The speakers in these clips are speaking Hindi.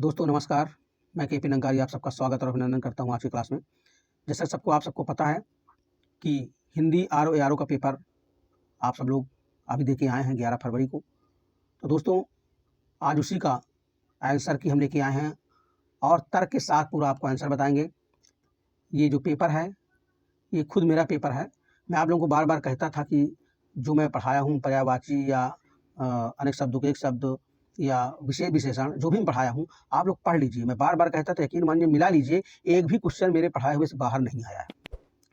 दोस्तों नमस्कार, मैं केपी नंगारी आप सबका स्वागत और अभिनंदन करता हूँ आज की क्लास में। जैसा आप सबको पता है कि हिंदी आरओ एआरओ का पेपर आप सब लोग अभी दे के आए हैं 11 फरवरी को। तो दोस्तों आज उसी का आंसर की हम लेके आए हैं और तर्क के साथ पूरा आपको आंसर बताएंगे। ये जो पेपर है ये खुद मेरा पेपर है। मैं आप लोगों को बार बार कहता था कि जो मैं पढ़ाया हूँ पर्यायवाची या अनेक शब्दों के एक शब्द या विशेष विशेषण जो भी मैं पढ़ाया हूँ आप लोग पढ़ लीजिए। मैं बार बार कहता था, यकीन मानिए मिला लीजिए, एक भी क्वेश्चन मेरे पढ़ाए हुए से बाहर नहीं आया है।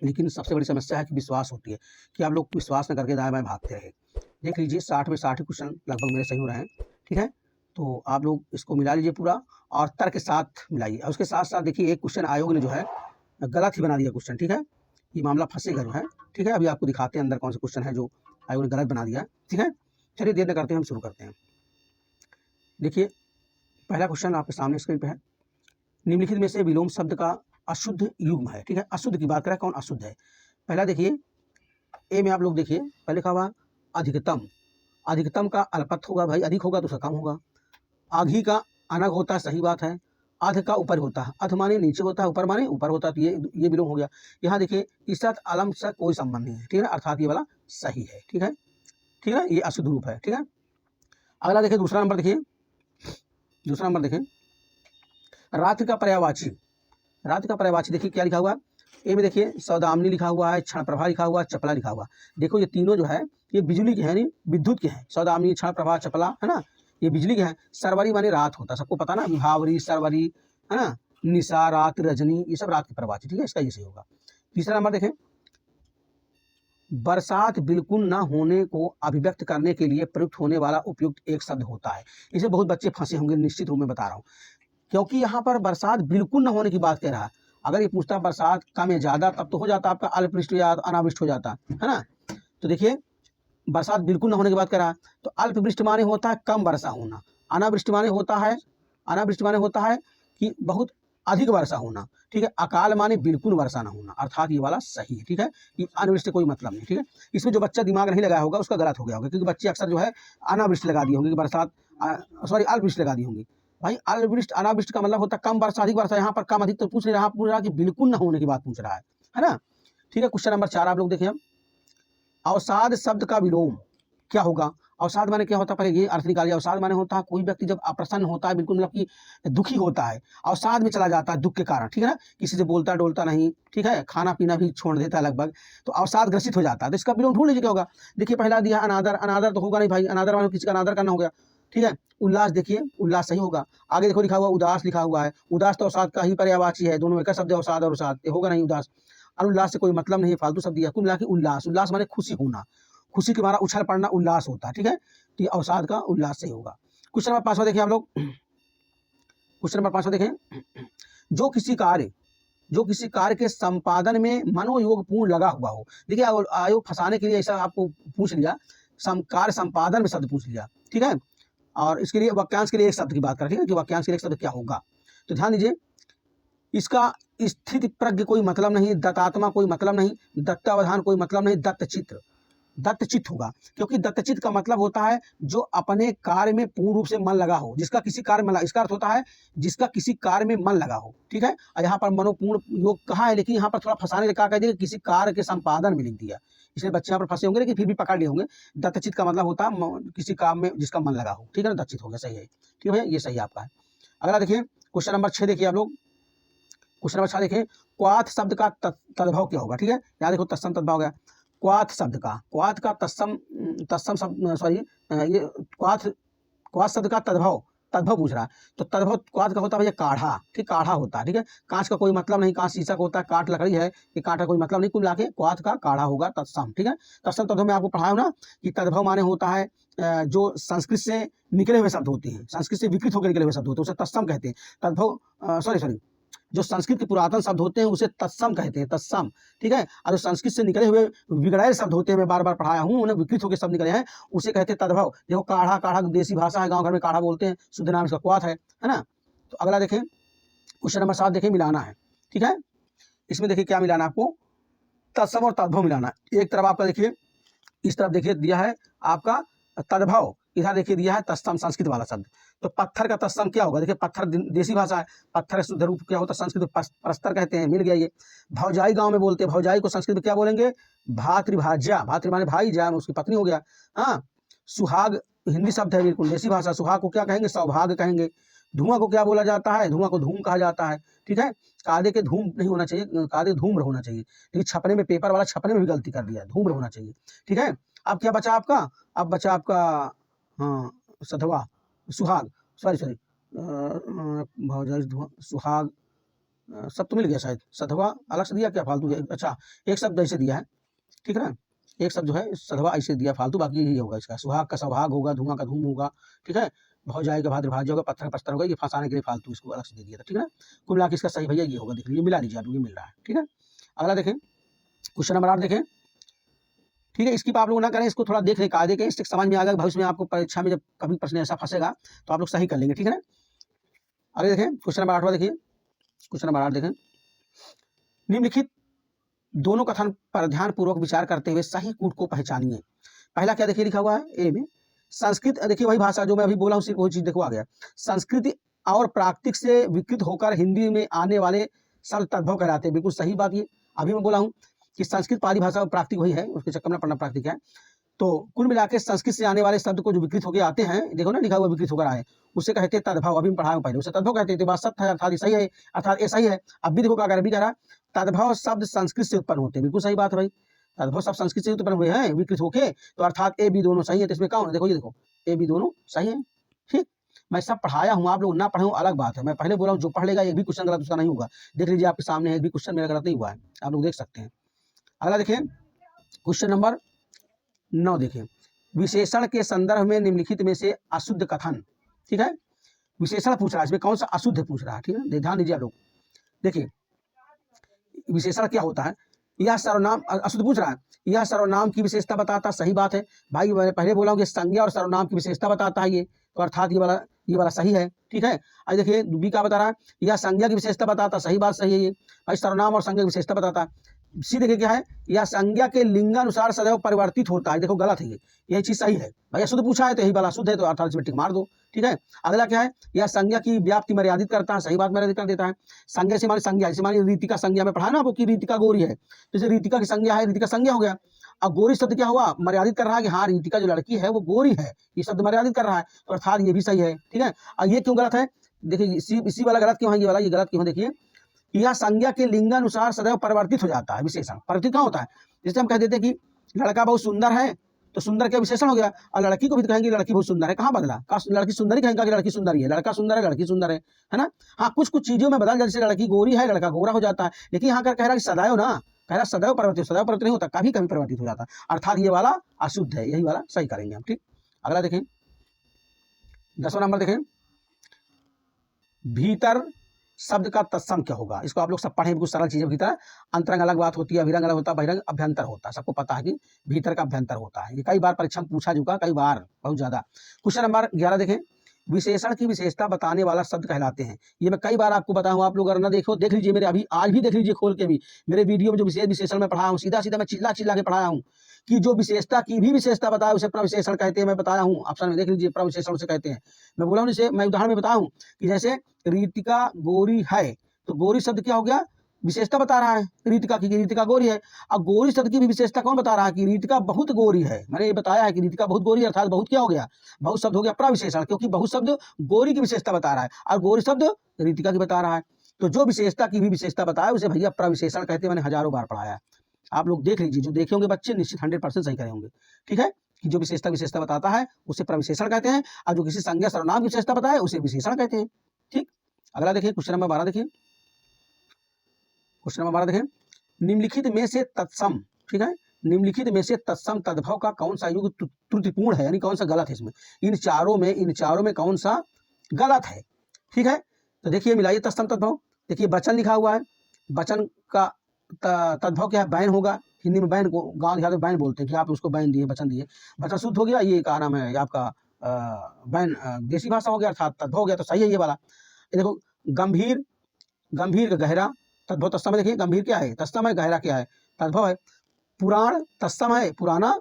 लेकिन सबसे बड़ी समस्या है कि विश्वास होती है कि आप लोग विश्वास न करके दाएं बाएं भागते रहे। देख लीजिए 60 में 60 ही क्वेश्चन लगभग मेरे सही हो रहे हैं, ठीक है। तो आप लोग इसको मिला लीजिए पूरा और तर्क के साथ मिलाइए। और उसके साथ साथ देखिए एक क्वेश्चन आयोग ने जो है गलत ही बना दिया क्वेश्चन, ठीक है। ये मामला फंसेगा जो है, ठीक है। अभी आपको दिखाते हैं अंदर कौन सा क्वेश्चन है जो आयोग ने गलत बना दिया, ठीक है। चलिए देर न करते हैं, हम शुरू करते हैं। देखिए पहला क्वेश्चन आपके सामने स्क्रीन पे है। निम्नलिखित में से विलोम शब्द का अशुद्ध युग्म है, ठीक है। अशुद्ध की बात करें, कौन अशुद्ध है। पहला देखिए ए में आप लोग देखिए पहले लिखा हुआ अधिकतम। अधिकतम का अल्पत्व होगा भाई, अधिक होगा तो उसका कम होगा। आघी का अनग होता है, सही बात है। अध का ऊपर होता है, अध माने नीचे होता है, ऊपर माने ऊपर होता है, तो ये विलोम हो गया। यहाँ देखिए इसके साथ अलम से कोई संबंध नहीं है, ठीक है, अर्थात ये वाला सही है, ठीक है, ठीक है। ये अशुद्ध रूप है, ठीक है। अगला देखिए दूसरा नंबर देखिए, दूसरा नंबर देखें रात्रि का पर्यायवाची। रात्रि का पर्यायवाची देखिए क्या लिखा हुआ है। ए में देखिए सौदामिनी लिखा हुआ है, क्षण प्रभा लिखा हुआ है, चपला लिखा हुआ। देखो ये तीनों जो है ये बिजली के हैं, नहीं विद्युत के हैं। सौदामिनी, क्षण प्रभा, चपला, है ना, ये बिजली के हैं। सरवरी माने रात होता है, सबको पता ना, विभावरी, सरवरी, है ना, निशा, रात, रजनी, ये सब रात की पर्यायवाची, ठीक है। इसका ये सही होगा। तीसरा नंबर देखें बरसात बिल्कुल न होने को अभिव्यक्त करने के लिए प्रयुक्त होने वाला उपयुक्त एक शब्द होता है। इसे बहुत बच्चे फंसे होंगे, निश्चित रूप में बता रहा हूँ, क्योंकि यहाँ पर बरसात बिल्कुल न होने की बात कह रहा है। अगर ये पूछता बरसात कम या ज्यादा तब तो हो जाता आपका अल्पवृष्टि या अनावृष्टि हो जाता है ना। तो देखिए बरसात बिल्कुल न होने की बात कर रहा है, तो अल्पवृष्टि माने होता है कम वर्षा होना, अनावृष्टि माने होता है, अनावृष्टि माने होता है कि बहुत अधिक वर्षा होना, ठीक है। अकाल माने बिल्कुल वर्षा न होना, अर्थात ये वाला सही है, ठीक है। ये अनावृष्टि से कोई मतलब नहीं, ठीक है। इसमें जो बच्चा दिमाग नहीं लगाया होगा उसका गलत हो गया होगा, क्योंकि बच्चे अक्सर जो है अनावृष्टि लगा दी होंगी कि बरसात सॉरी अल्पवृष्टि लगा दी होंगी। भाई अल्पवृष्टि अनावृष्टि का मतलब होता है कम वर्षा अधिक वर्षा। यहाँ पर कम अधिक तो पूछ नहीं रहा, पूछ रहा कि बिल्कुल न होने की बात पूछ रहा है ना, ठीक है। क्वेश्चन नंबर 4 आप लोग देखें, अवसाद शब्द का विलोम क्या होगा। अवसाद माने क्या होता है, पहले ये अर्थ निकालिए। अवसाद माने होता है कोई व्यक्ति जब अप्रसन्न होता है, बिल्कुल मतलब कि दुखी होता है, अवसाद में चला जाता है दुख के कारण, ठीक है ना। किसी से बोलता डोलता नहीं, ठीक है, खाना पीना भी छोड़ देता है लगभग, तो अवसाद ग्रसित हो जाता है। तो इसका विलोम ढूंढ लीजिए क्या होगा। देखिए पहला दिया अनादर, अनादर तो होगा नहीं भाई, अनादर माने किसी का अनादर करना हो गया, ठीक है। उल्लास, देखिए उल्लास सही होगा। आगे देखो लिखा हुआ उदास लिखा हुआ है, उदास तो अवसाद का ही पर्यायवाची है, दोनों एक ही शब्द है, अवसाद और उसाद, ये होगा नहीं उदास। अनुल्लास से कोई मतलब नहीं, फालतू शब्द दिया। कुल मिला के उल्लास, उल्लास माने खुशी होना, खुशी के मारा उछल पड़ना उल्लास होता है, ठीक है। तो ये अवसाद का उल्लास सही होगा। क्वेश्चन नंबर 5 देखें आप लोग, क्वेश्चन नंबर 5 देखें जो किसी कार्य के संपादन में मनोयोग पूर्ण लगा हुआ हो। देखिए आयोग फंसाने के लिए ऐसा आपको पूछ लिया, कार्य संपादन में शब्द पूछ लिया, ठीक है। और इसके लिए वाक्यांश के लिए एक शब्द की बात करें, ठीक है, कि वाक्यांश के लिए एक शब्द क्या होगा। तो ध्यान दीजिए इसका स्थिति प्रज्ञ कोई मतलब नहीं, दत्तात्मा कोई मतलब नहीं, दत्तावधान कोई मतलब नहीं, दत्तचित्र, दत्तचित्त होगा। क्योंकि दत्तचित्त का मतलब होता है जो अपने कार्य में पूर्ण रूप से मन लगा हो, जिसका किसी कार्य में, इसका अर्थ होता है जिसका किसी कार्य में मन लगा हो, ठीक है। और यहाँ पर मनोपूर्ण योग कहा है, लेकिन यहाँ पर थोड़ा फंसाने के कहा कह दिया किसी कार्य के संपादन में लिख दिया, इसलिए बच्चे यहाँ पर फंसे होंगे, लेकिन फिर भी पकड़ लिए होंगे। दत्तचित्त का मतलब होता है किसी काम में जिसका मन लगा हो, ठीक है ना, दत्तचित्त हो गया, सही है, ठीक है भैया, ये सही आपका है। अगला देखिए क्वेश्चन नंबर 6 देखिए आप लोग, क्वेश्चन नंबर 6 देखें क्वाथ शब्द का तद्भव क्या होगा, ठीक है। यहाँ देखो तत्सम तद्भव हो गया। क्वाथ शब्द का, क्वाथ का तत्सम शब्द, सॉरी ये क्वाथ शब्द का तद्भव, तद्भव पूछ रहा है। तो तद्भव क्वाथ का होता है भैया काढ़ा, ठीक, काढ़ा होता है, ठीक है। कांच का कोई मतलब नहीं, कांच शीशा का होता है, काठ लकड़ी है, ये काठ का कोई मतलब नहीं, कुल मिला के क्वाथ का काढ़ा होगा तत्सम, ठीक है। तत्सम तद्भव में आपको पढ़ाया ना कि तद्भव माने होता है जो संस्कृत से निकले हुए शब्द होते हैं, संस्कृत से विकृत होकर निकले हुए शब्द होते हैं, उसे तत्सम कहते हैं। तद्भव सॉरी जो संस्कृत के पुरातन शब्द होते हैं उसे तत्सम कहते हैं, तत्सम, ठीक है। और जो संस्कृत से निकले हुए बिगड़ाए शब्द होते हैं, मैं बार बार पढ़ाया हूँ, उन्हें विकृत होकर शब्द निकले हैं, उसे कहते हैं तद्भव। देखो काढ़ा, काढ़ा देसी भाषा है, गांव घर में काढ़ा बोलते हैं, शुद्ध नाम इसका क्वाथ है ना। तो अगला देखें क्वेश्चन नंबर 7 देखें, मिलाना है, ठीक है। इसमें देखिए क्या मिलाना है आपको, तत्सम और तद्भव मिलाना। एक तरफ आपका देखिए, इस तरफ देखिए दिया है आपका तद्भव, इधर देखिए दिया है तत्सम संस्कृत वाला शब्द। तो पत्थर का तत्सम क्या होगा? देखिए पत्थर देसी भाषा है, पत्थर का शुद्ध रूप क्या होता है? संस्कृत में प्रस्तर कहते हैं, मिल गया ये। भौजाई गाँव में बोलते हैं, भौजाई को संस्कृत में क्या बोलेंगे? भातृभाज्या, भातृ माने भाई, जा उसकी पत्नी हो गया। हाँ, सुहाग हिंदी शब्द है, बिल्कुल देसी भाषा। सुहाग को क्या कहेंगे? सौभाग्य कहेंगे। धुआं को क्या बोला जाता है? धुआं को धूम कहा जाता है, ठीक है। कायदे के धूम नहीं होना चाहिए, कायदे धूम्र होना चाहिए, लेकिन छपने में, पेपर वाला छपने में भी गलती कर दिया, धूम्र होना चाहिए, ठीक है। अब क्या बचा आपका? अब बचा आपका हाँ सधवा, सुहाग, सॉरी भौजाई धुआं सुहाग, सब तो मिल गया शायद। सधवा अलग से दिया क्या फालतू? अच्छा, एक शब्द ऐसे दिया है, ठीक है ना, एक शब्द जो है सधवा ऐसे दिया फालतू, बाकी यही होगा इसका। सुहाग का सौभाग होगा, धुआं का धूम होगा, ठीक है। भौजाई का भाद्रभाज्य होगा, पत्थर का पस्तर होगा, ये फंसाने के लिए फालतू इसको अलग से दे दिया था, ठीक है ना। कुल मिला के इसका सही भैया ये होगा, देख लीजिए, मिला लीजिए आप, ये मिल रहा है, ठीक है। अगला देखें, क्वेश्चन नंबर 8 देखें, ठीक है। इसकी आप लोग ना करें, इसको थोड़ा देख लें, कायदे के, इससे समझ में आ गया भविष्य में आपको परीक्षा में जब कभी प्रश्न ऐसा फंसेगा तो आप लोग सही कर लेंगे, ठीक है ना। आगे देखें, क्वेश्चन नंबर 8वां देखिए, क्वेश्चन नंबर 8 देखें, निम्नलिखित दोनों कथन पर ध्यानपूर्वक विचार करते हुए सही कूट को पहचानिए। पहला क्या देखिए लिखा हुआ है ए में, संस्कृत, देखिए वही भाषा जो मैं अभी बोला हूँ, सिर्फ वही चीज देखो आ गया। संस्कृत और प्राकृतिक से विकृत होकर हिंदी में आने वाले शब्द तद्भव कहलाते हैं, बिल्कुल सही बात। ये अभी मैं बोला हूँ कि संस्कृत पाली भाषा और प्राकृतिक वही है, उसके चक्कर में पढ़ना प्राकृतिक है। तो कुल मिला के संस्कृत से आने वाले शब्द को जो विकृत होकर आते हैं, देखो ना लिखा हुआ विकृत होकर आए, उसे कहते हैं तद्भव। अभी मैं पढ़ाया हूँ पहले, उसे तद्भव कहते हैं, तो बात सत्य है, अर्थात ये सही है, अर्थात ये सही है। अब भी देखो क्या कह रहा है, अभी कह रहा तद्भव शब्द संस्कृत से उत्पन्न होते हैं, बिल्कुल सही बात है भाई। तद्भव शब्द संस्कृत से उत्पन्न हुए हैं विकृत होके, तो अर्थात ए बी दोनों सही है। तो इसमें कौन है? देखो ये देखो, ए बी दोनों सही है, ठीक। मैं सब पढ़ाया हूँ, आप लोग ना पढ़े हो अलग बात है। मैं पहले बोला हूँ, जो पढ़ लेगा एक भी क्वेश्चन गलत उसका नहीं होगा। देख लीजिए आपके सामने है, एक भी क्वेश्चन मेरा गलत नहीं हुआ है, आप लोग देख सकते हैं। अगला देखिए, क्वेश्चन नंबर 9 देखें, विशेषण के संदर्भ में निम्नलिखित में से अशुद्ध कथन, ठीक है। विशेषण पूछ रहा है, इसमें कौन सा अशुद्ध पूछ रहा है, ठीक है, ध्यान दीजिए आप लोग। देखिए विशेषण क्या होता है, यह सर्वनाम, अशुद्ध पूछ रहा है, यह सर्वनाम की विशेषता बताता, सही बात है भाई। मैंने पहले बोला हूँ कि संज्ञा और सर्वनाम की विशेषता बताता है ये, तो अर्थात ये वाला सही है, ठीक है। आज देखिए बी का बता रहा है, यह संज्ञा की विशेषता बताता, सही बात, सही है ये भाई। सर्वनाम और संज्ञा की विशेषता बताता है। सी देखिए क्या है, यह संज्ञा के लिंगानुसार सदैव परिवर्तित होता है, देखो गलत है ये, यही चीज सही है भाई। शुद्ध पूछा है तो यही वाला शुद्ध है, तो अर्थात इसमें टिक मार दो, ठीक है। अगला क्या है, यह संज्ञा की व्याप्ति मर्यादित करता है, सही बात, मर्यादित कर देता है। संज्ञा से मानी संज्ञा, जैसे मानी रीतिका संज्ञा में पढ़ा ना आपको कि रीतिका गोरी है, जैसे रीतिका की संज्ञा है, रीतिका संज्ञा हो गया। अब गोरी शब्द क्या हुआ, मर्यादित कर रहा है कि हाँ रीतिका जो लड़की है वो गोरी है, ये शब्द मर्यादित कर रहा है, तो अर्थात ये भी सही है, ठीक है। और ये क्यों गलत है, देखिए इसी वाला गलत क्यों है, ये वाला ये गलत क्यों है, देखिए यह संज्ञा के लिंगानुसार सदैव परिवर्तित हो जाता है। विशेषण परिवर्तित कहाँ होता है, जैसे हम कह देते हैं कि लड़का बहुत सुंदर है, तो सुंदर क्या विशेषण हो गया, और लड़की को भी कहेंगे लड़की बहुत सुंदर है, कहाँ बदला, लड़की सुंदरी कहेंगे कि लड़की सुंदर है, लड़का सुंदर है, लड़की सुंदर है ना। हाँ कुछ कुछ चीजों में बदल जाए, जैसे लड़की गोरी है, लड़का गोरा हो जाता है, लेकिन यहाँ कह रहा है कि सदैव ना, कह रहा सदैव परिवर्तित नहीं होता, कभी कभी परिवर्तित हो जाता है, अर्थात ये वाला अशुद्ध है, यही वाला सही करेंगे हम, ठीक। अगला देखें, 10वां नंबर देखें, भीतर शब्द का तत्सम क्या होगा। इसको आप लोग सब पढ़ें, कुछ सरल चीजें की तरह। अंतरंग अलग बात होती है, अभिरंग अलग होता है, बहिरंग अभ्यंतर होता है, सबको पता है कि भीतर का अभ्यंतर होता है। ये कई बार परीक्षा में पूछा चुका, कई बार, बहुत ज्यादा। क्वेश्चन नंबर 11 देखें, विशेषण की विशेषता बताने वाला शब्द कहलाते हैं। ये मैं कई बार आपको बताया हूँ, आप लोग अगर ना देखो देख लीजिए, मेरे अभी आज भी देख लीजिए खोल के भी, मेरे वीडियो में जो विशेषण में पढ़ाया हूँ, सीधा सीधा मैं चिल्ला चिल्ला के पढ़ाया हूँ कि जो विशेषता की भी विशेषता बताया उसे प्रविशेषण कहते हैं। मैं बताया हूँ, ऑप्शन में देख लीजिए, प्रविशेषण उसे कहते हैं। मैं बोला हूँ, जैसे मैं उदाहरण में बताया हूँ कि जैसे रीतिका गोरी है, तो गोरी शब्द क्या हो गया, विशेषता बता रहा है रीतिका की, रीतिका गोरी है। अब गोरी शब्द की भी विशेषता कौन बता रहा है कि रीतिका बहुत गोरी है, मैंने ये बताया है कि रीतिका बहुत गोरी है, अर्थात बहुत क्या हो गया, बहुत शब्द हो गया प्रविशेषण, क्योंकि बहुत शब्द गोरी की विशेषता बता रहा है और गोरी शब्द रीतिका की बता रहा है। तो जो विशेषता की भी विशेषता बताया उसे भैया प्रविशेषण कहते हैं, मैंने हजारों बार पढ़ाया है। आप लोग देख लीजिए, जो देखे होंगे बच्चे निश्चित 100% सही करे होंगे, ठीक है। कि जो विशेषता बताता है उसे प्रविशेषण कहते हैं, और जो किसी संज्ञा सर्वनाम की विशेषता बताए उसे विशेषण कहते हैं, ठीक। अगला देखिए, क्वेश्चन नंबर 12 देखिए, क्वेश्चन नंबर 12 देखें, निम्नलिखित में से तत्सम, ठीक है, निम्नलिखित में से तत्सम तद्भव का कौन सा युग त्रुटिपूर्ण है, यानी कौन सा गलत है इसमें, इन चारों में कौन सा गलत है, ठीक है। तो देखिए मिलाइए तत्सम तद्भव, देखिए वचन लिखा हुआ है, वचन का तद्भव क्या है, बैन होगा, हिंदी में बैन को गाँव देहात में बैन बोलते हैं कि आप उसको बैन दिए, वचन दिए, वचन शुद्ध हो गया, ये क्या नाम है आपका बैन देसी भाषा हो गया, अर्थात तद्भव हो गया, तो सही है ये वाला। ये देखो गंभीर, गंभीर का गहरा, तद्भव तत्सम है, देखिए गंभीर क्या है, तत्सम है, गहरा क्या है, तद्भव है। पुराण तत्सम है, पुराना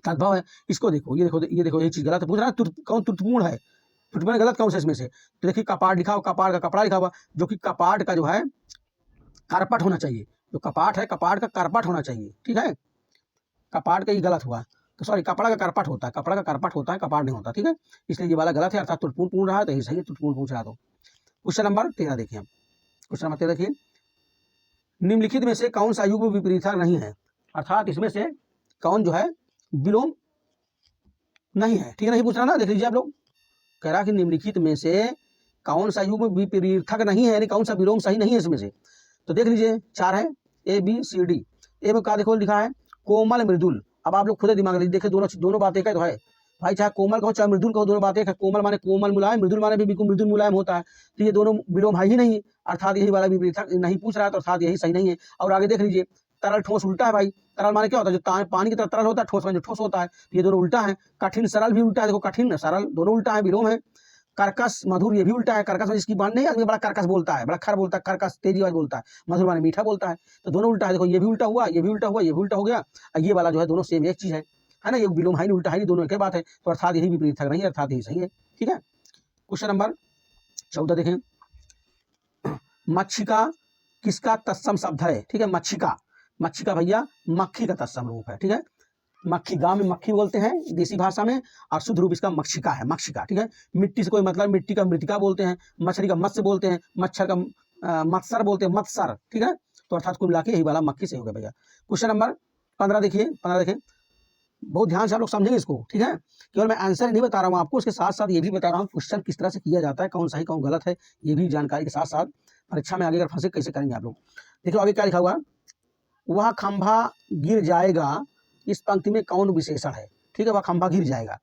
तद्भव है। इसको देखो, ये देखो ये चीज गलत है, पूछ रहा है कौन त्रुटिपूर्ण है, चुटपुट गलत कौन सा इसमें से? तो देखिए कपाट लिखा हुआ, कपाट का कपड़ा लिखा हुआ, जो कि कपाट का जो है कारपट होना चाहिए। जो कपाट है, कपाट का कारपट होना चाहिए, ठीक है। कपाट का ही गलत हुआ, तो सॉरी कपड़ा का कारपट होता है, कपड़ा का कारपट होता है, कपाट नहीं होता, ठीक है। इसलिए ये वाला गलत है, अर्थात त्रुटिपूर्ण पूर्ण रहा, तो यही सही है, त्रुटिपूर्ण पूछ रहा। तो क्वेश्चन नंबर 13 देखिए, क्वेश्चन नंबर 13 देखिए, निम्नलिखित में से कौन सा युग्म विपरीतक नहीं है? अर्थात इसमें से कौन जो है विलोम नहीं है, ठीक है। नहीं पूछ रहा ना, देख लीजिए आप लोग, कह रहा कि निम्नलिखित में से कौन सा युग्म विपरीतक नहीं है, यानी कौन सा विलोम सही नहीं है इसमें से। तो देख लीजिए, 4 है, ए बी सी डी। ए में क्या देखो लिखा है, कोमल मृदुल। अब आप लोग खुद दिमाग लीजिए, देखिए दोनों दोनों बातें का तो है भाई, चाहे कोमल कहो चाहे मृदुल कहो, दोनों बातें का। कोमल माने कोमल मुलायम, मृदुल माने भी बिल्कुल मृदुल मुलायम होता है, तो ये दोनों विलोम है ही नहीं, अर्थात यही वाला विपरीतक नहीं पूछ रहा है, तो अर्थात यही सही नहीं है। और आगे देख लीजिए, तरल ठोस उल्टा है भाई, तरल माने क्या होता है, जो पानी की तरह तरल होता है, ठोस माने जो ठोस होता है, तो ये दोनों उल्टा है। कठिन सरल भी उल्टा है, देखो कठिन सरल दोनों उल्टा है, विलोम है। कर्कश मधुर ये भी उल्टा है, कर्कश जिसकी बात नहीं, आदमी बड़ा कर्कश बोलता है, बड़ा खर बोलता है, कर्कश तेजी आवाज बोलता है, मधुर माने मीठा बोलता है, तो दोनों उल्टा है। देखो ये भी उल्टा हुआ, ये भी उल्टा हुआ, ये भी उल्टा हो गया, ये वाला जो है दोनों सेम एक चीज है ना, ये विलोम है नहीं, उल्टा है नहीं, दोनों एक ही बात है, तो अर्थात यही विपरीत नहीं है, अर्थात यही सही है, ठीक है। क्वेश्चन नंबर 14 देखें, मक्षिका किसका तत्सम शब्द है? ठीक है, मक्षिका, मक्षिका भैया मक्खी का तत्सम रूप है, ठीक है। मक्खी, गांव में मक्खी बोलते हैं देसी भाषा में, और शुद्ध रूप इसका मक्षिका है, मक्षिका, ठीक है। मिट्टी से कोई मतलब, मिट्टी का मृतिका बोलते हैं, मछली का मत्स्य बोलते हैं, मच्छर का मत्सर बोलते हैं, मत्सर, ठीक है। तो अर्थात कुल मिला के यही वाला मक्खी से हो गया भैया। क्वेश्चन नंबर 15 देखिए, 15 देखिए, बहुत ध्यान से आप लोग समझेंगे इसको, ठीक है। केवल मैं आंसर नहीं बता रहा हूँ आपको, उसके साथ साथ ये भी बता रहा हूँ क्वेश्चन किस तरह से किया जाता है, कौन सही कौन गलत है, ये भी जानकारी के साथ साथ परीक्षा में आगे अगर फंसे कैसे करेंगे आप लोग। देखिए आगे क्या लिखा हुआ, वह खंभा गिर जाएगा, इस पंक्ति में कौन विशेषण है? ठीक है, वह खंभा गिर जाएगा,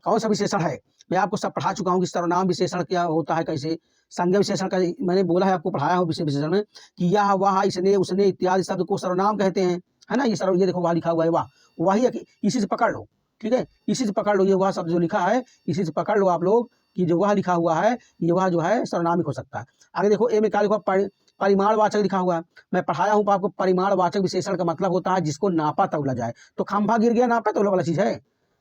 कौन सा विशेषण है? मैं आपको सब पढ़ा चुका हूँ कि सर्वनाम विशेषण क्या होता है, कैसे संज्ञा विशेषण का मैंने बोला है, आपको पढ़ाया हूँ विशेषण में कि यह वह इसने उसने इत्यादि शब्द को सर्वनाम कहते हैं, है ना। ये सर्व, ये देखो वह लिखा हुआ है, वाह, वही है, इसी से पकड़ लो, ठीक है, इसी से पकड़ लो, ये वह शब्द जो लिखा है इसी से पकड़ लो आप लोग कि जो वह लिखा हुआ है ये वह जो है सर्वनामिक हो सकता है। आगे देखो, ए में क्या लिखा, परिमाणवाचक लिखा हुआ है, मैं पढ़ाया हूँ आपको, परिमाणवाचक विशेषण का मतलब होता है जिसको नापा तौला जाए। तो खंभा गिर गया, नापा तौला वाला चीज है,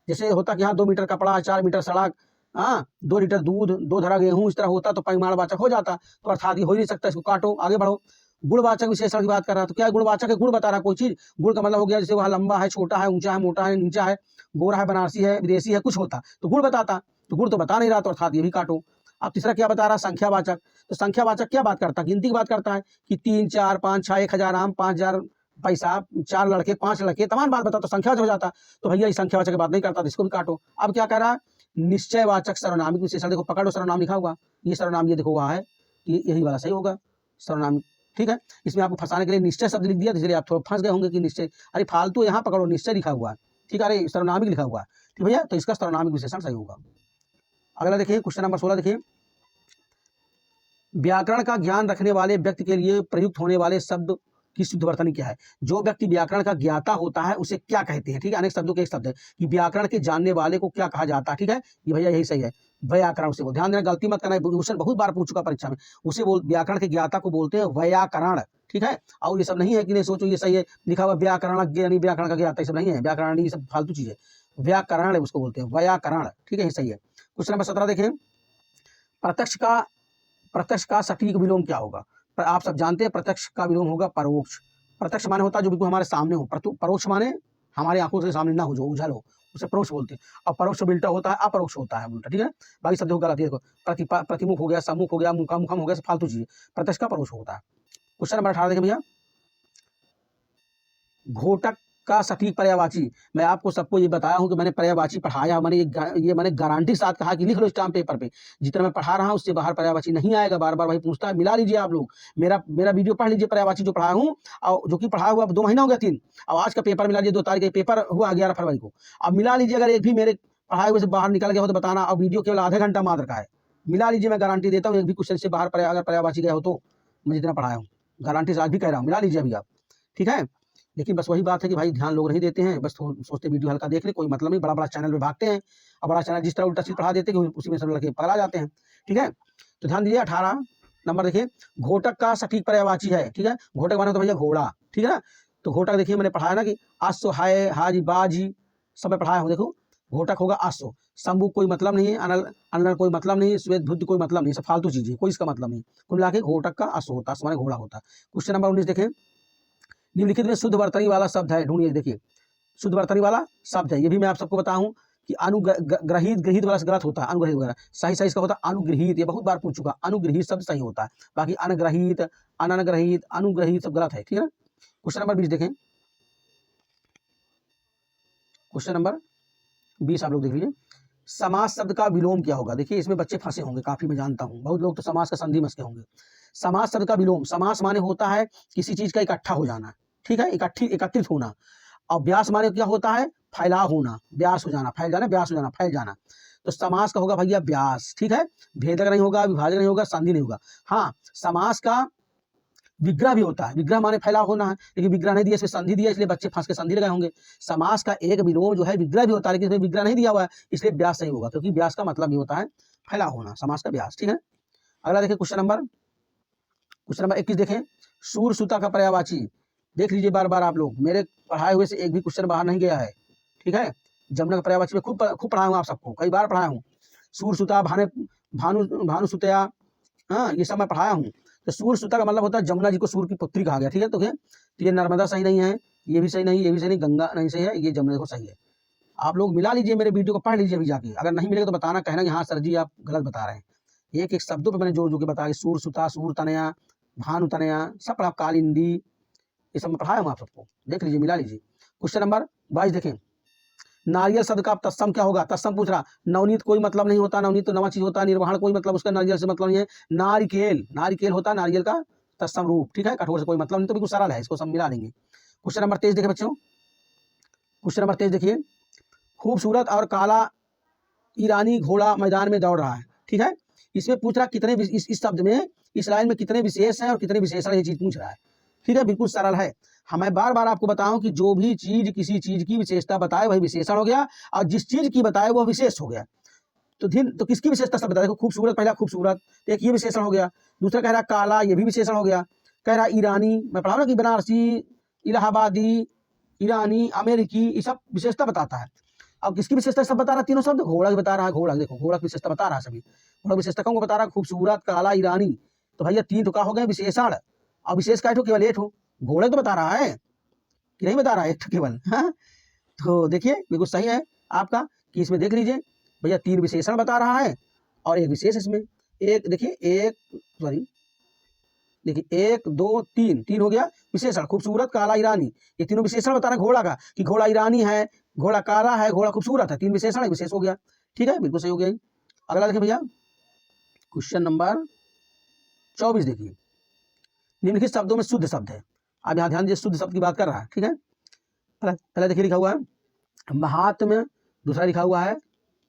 जैसे होता कि हाँ 2 मीटर कपड़ा, 4 मीटर सड़क, हाँ 2 लीटर दूध, 2 धरा गेहूं, इस तरह होता तो परिमाणवाचक हो जाता, तो अर्थात ये हो ही नहीं सकता, इसको काटो, आगे बढ़ो। गुणवाचक विशेषण की बात कर रहा है, तो क्या गुणवाचक है? गुण बता रहा कोई चीज, गुण का मतलब हो गया जैसे वह लंबा है, छोटा है, ऊंचा है, मोटा है, नीचा है, गोरा है, बनारसी है, विदेशी है, कुछ होता तो गुण बताता, तो गुण तो बता नहीं रहा, तो अर्थात ये भी काटो। अब तीसरा क्या बता रहा, संख्यावाचक, तो संख्यावाचक क्या बात करता है? गिनती की बात करता है कि 3 4 5 6, 1000 आम, 5000 पैसा, 4 लड़के, 5 लड़के, तमाम बात बता, तो संख्यावाचक हो जाता। तो भैया इस संख्यावाचक की बात नहीं करता, तो इसको भी काटो। अब क्या कह रहा है, निश्चयवाचक सर्वनामिक विशेषण, देखो पकड़ लो, सर्वनाम लिखा हुआ, ये सर्वनाम, ये देखो वहाँ है, यही वाला सही होगा सर्वनाम, ठीक है। इसमें आपको फंसाने के लिए निश्चय शब्द लिख दिया, इसलिए आप थोड़ा फंस गए होंगे कि निश्चय, अरे फालतू यहाँ पकड़ो, निश्चय लिखा हुआ है, ठीक है, अरे सर्वनामिक लिखा हुआ है, ठीक भैया, तो इसका सर्वनामिक विशेषण सही होगा। अगला देखिए, क्वेश्चन नंबर 16 देखिए, व्याकरण का ज्ञान रखने वाले व्यक्ति के लिए प्रयुक्त होने वाले शब्द की शुद्ध वर्तनी क्या है? जो व्यक्ति व्याकरण का ज्ञाता होता है उसे क्या कहते हैं? ठीक है, अनेक शब्दों के एक शब्द है कि व्याकरण के जानने वाले को क्या कहा जाता है, ठीक है, ये भैया यही सही है, व्याकरण से बोल, ध्यान देना, गलती मत करना, क्वेश्चन बहुत बार पूछ चुका परीक्षा में, उसे बोल, व्याकरण के ज्ञाता को बोलते हैं व्याकरण, ठीक है। और ये सब नहीं है कि नहीं सोचो ये सही है, लिखा हुआ व्याकरणज्ञ यानी व्याकरण का ज्ञाता, ये सब नहीं है, व्याकरण ये सब फालतू चीज है, व्याकरण है उसको बोलते हैं, व्याकरण, ठीक है, ये सही है। क्वेश्चन नंबर 17 देखें, प्रत्यक्ष का सटीक विलोम क्या होगा? आप सब जानते हैं प्रत्यक्ष का विलोम होगा परोक्ष। प्रत्यक्ष माने होता है जो बिल्कुल हमारे सामने हो, परोक्ष माने हमारे आंखों से सामने ना हो, जो उजल हो, उसे परोक्ष बोलते हैं। और परोक्ष उल्टा होता है, अपरोक्ष होता है उल्टा, ठीक है। बाकी शब्दों को गलत है, देखो प्रतिमुख हो गया, सम्मुख हो गया, मुखामुखम हो गया, सब फालतू चीज, प्रत्यक्ष का परोक्ष होता है। क्वेश्चन नंबर 18 देखें भैया, घोटक का सटीक पर्यायवाची, मैं आपको सबको ये बताया हूं कि मैंने पर्यायवाची पढ़ाया, मैंने ये मैंने गारंटी के साथ कहा कि लिख लो स्टाम्प पेपर पे, जितना मैं पढ़ा रहा हूं उससे बाहर पर्यायवाची नहीं आएगा, बार बार भाई पूछता है, मिला लीजिए आप लोग, मेरा वीडियो पढ़ लीजिए, पर्यायवाची जो पढ़ाया हूँ, और जो कि पढ़ाया हुआ 2 महीना हो गया, 3, अब आज का पेपर मिला लीजिए, 2 तारीख पेपर हुआ 11 फरवरी को, अब मिला लीजिए, अगर एक भी मेरे पढ़ाए हुए से बाहर निकल गया हो तो बताना, और वीडियो केवल आधे घंटा मात्र का है, मिला लीजिए, मैं गारंटी देता हूँ, एक भी क्वेश्चन से बाहर अगर पर्यायवाची गया हो तो, मैं जितना पढ़ाया हूँ गारंटी से आज भी कह रहा हूँ, मिला लीजिए अभी आप, ठीक है। लेकिन बस वही बात है कि भाई ध्यान लोग नहीं देते हैं, बस सोचते वीडियो हल्का देख ले, कोई मतलब नहीं, बड़ा बड़ा चैनल में भागते हैं, और बड़ा चैनल जिस तरह उल्टा सीधा पढ़ा देते हैं कि उसी में सब लड़के पकड़ा जाते हैं, ठीक है। तो ध्यान दीजिए, 18 नंबर देखिए, घोटक का सटीक पर्यायवाची है, ठीक है, घोटक माने तो भैया घोड़ा, ठीक है ना। तो घोटक देखिए मैंने पढ़ाया ना कि अश्व, हाय, हाजी, बाजी, सब मैं पढ़ाया हूँ, देखो घोटक होगा अश्व, शंभु कोई मतलब नहीं है, अनल अनल कोई मतलब नहीं है, श्वेत बुद्ध कोई मतलब नहीं, सब फालतू चीजें, कोई इसका मतलब नहीं। कुल मिला के घोटक का अश्व होता है, अश्व माने घोड़ा होता है। क्वेश्चन नंबर 19 देखें, निम्नलिखित में शुद्ध वर्तनी वाला शब्द है, ढूंढिए। देखिए शुद्ध वर्तनी वाला शब्द है, ये भी मैं आप सबको बताऊं कि अनुग्रहित, ग्रहित वाला गलत होता है, अनुग्रहित वगैरह, सही सही इसका होता है अनुग्रहित, ये बहुत बार पूछ चुका, अनुग्रहित शब्द सही होता है, बाकी अनग्रहित, अनग्रहित, अनुग्रहित सब गलत है, ठीक है ना। क्वेश्चन नंबर 20 देखें, क्वेश्चन नंबर 20 आप लोग देख लीजिए, समास शब्द का विलोम क्या होगा। देखिए इसमें बच्चे फंसे होंगे काफी, मैं जानता हूं बहुत लोग तो समास का संधि मसके होंगे। समास शब्द का विलोम, समास माने होता है किसी चीज का इकट्ठा हो जाना, ठीक है, एकत्रित होना। और व्यास माने क्या होता है, फैलाव होना, व्यास हो जाना, फैल जाना, व्यास हो जाना, फैल जाना। तो समास का होगा भैया व्यास, ठीक है, भेदक नहीं होगा, विभाजक नहीं होगा, संधि नहीं होगा। हाँ, समास का विग्रह भी होता है, विग्रह माने फैलाव होना है, लेकिन विग्रह नहीं दिया, इसमें संधि दिया, इसलिए बच्चे फंस के संधि लगाए होंगे। समास का एक विलोम जो है विग्रह भी होता है, लेकिन इसमें विग्रह नहीं दिया हुआ है, इसलिए व्यास नहीं होगा, क्योंकि व्यास का मतलब भी होता है फैलाव होना, समास का व्यास, ठीक है। अगला देखिए क्वेश्चन नंबर 21 देखें, सूर सुता का पर्यायवाची। देख लीजिए बार बार आप लोग, मेरे पढ़ाए हुए से एक भी क्वेश्चन बाहर नहीं गया है, ठीक है। जमुना का पर्यायवाची में खूब पढ़ाया हूँ आप सबको, कई बार पढ़ाया हूँ। सूर सुता, भानु भानु सुतया, हाँ ये सब मैं पढ़ाया हूँ। तो सूर सुता का मतलब होता है जमुना जी को सूर की पुत्री कहा गया, ठीक है। तो ये नर्मदा सही नहीं है, ये भी सही नहीं, ये भी सही नहीं, गंगा नहीं सही है, ये जमुना देखो सही है। आप लोग मिला लीजिए, मेरे वीडियो को पढ़ लीजिए अभी जाके, अगर नहीं मिलेगा तो बताना, कहना कि हाँ सर जी आप गलत बता रहे हैं। एक एक शब्दों पे मैंने जोर जोर के बताया, सूर सुता, सूर तनया, भानु तनया, सब पढ़ा, कालिंदी, ये सब मैं पढ़ाया हूँ आप सबको, देख लीजिए, मिला लीजिए। क्वेश्चन नंबर 22 देखें, नारियल शब्द का तत्सम क्या होगा। तत्सम पूछ रहा, नवनीत कोई मतलब नहीं होता, नवनीत तो नवा चीज होता है, निर्वहन कोई मतलब उसका नारियल से मतलब नहीं है। नारिकेल, नारिकेल होता है नारियल का तत्सम रूप, ठीक है, कठोर से कोई मतलब नहीं, तो बिल्कुल सरल है, इसको सब मिला लेंगे। क्वेश्चन नंबर 23 देखिए बच्चों, क्वेश्चन नंबर 23 देखिए, खूबसूरत और काला ईरानी घोड़ा मैदान में दौड़ रहा है, ठीक है। इसमें पूछ रहा कितने, इस शब्द में, इस लाइन में कितने विशेष हैं और कितने विशेषण, ये चीज पूछ रहा है, ठीक है, बिल्कुल सरल है। हमें बार बार आपको बताऊं कि जो भी चीज किसी चीज की विशेषता बताए वही विशेषण हो गया, और जिस चीज की बताए वो विशेष हो गया। तो किसकी विशेषता सब बता, देखो खूबसूरत, पहला खूबसूरत, तो एक ये विशेषण हो गया। दूसरा कह रहा काला, ये भी विशेषण हो गया। कह रहा ईरानी, मैं पढ़ा ना कि बनारसी, इलाहाबादी, ईरानी, अमेरिकी, ये सब विशेषता बताता है। अब किसकी विशेषता सब बता रहा है, तीनों शब्द, घोड़ा की बता रहा है, घोड़ा देखो, घोड़ा की विशेषता बता रहा है, सभी घोड़ा विशेषता को बता रहा है, खूबसूरत, काला, ईरानी। तो भैया 3 तो का हो गए विशेषण, अब विशेष का केवल 1 हो, घोड़े तो बता रहा है कि नहीं बता रहा है, 1 केवल, हाँ? तो देखिए बिल्कुल सही है आपका, कि इसमें देख लीजिए भैया 3 विशेषण बता रहा है और 1 विशेष, इसमें एक देखिए, एक सॉरी देखिए 1 2 3, 3 हो गया विशेषण, खूबसूरत, काला, ईरानी, ये तीनों विशेषण बता रहा है घोड़ा का, कि घोड़ा ईरानी है, घोड़ा काला है, घोड़ा खूबसूरत है, 3 विशेषण है, विशेष हो गया, ठीक है, बिल्कुल सही हो गया। अगला देखिए भैया, क्वेश्चन नंबर 24 देखिए, निम्नलिखित शब्दों में शुद्ध शब्द है। अब यहाँ ध्यान दीजिए, शुद्ध शब्द की बात कर रहा है, ठीक है। पहले देखिए लिखा हुआ है महात्म्य, दूसरा लिखा हुआ है,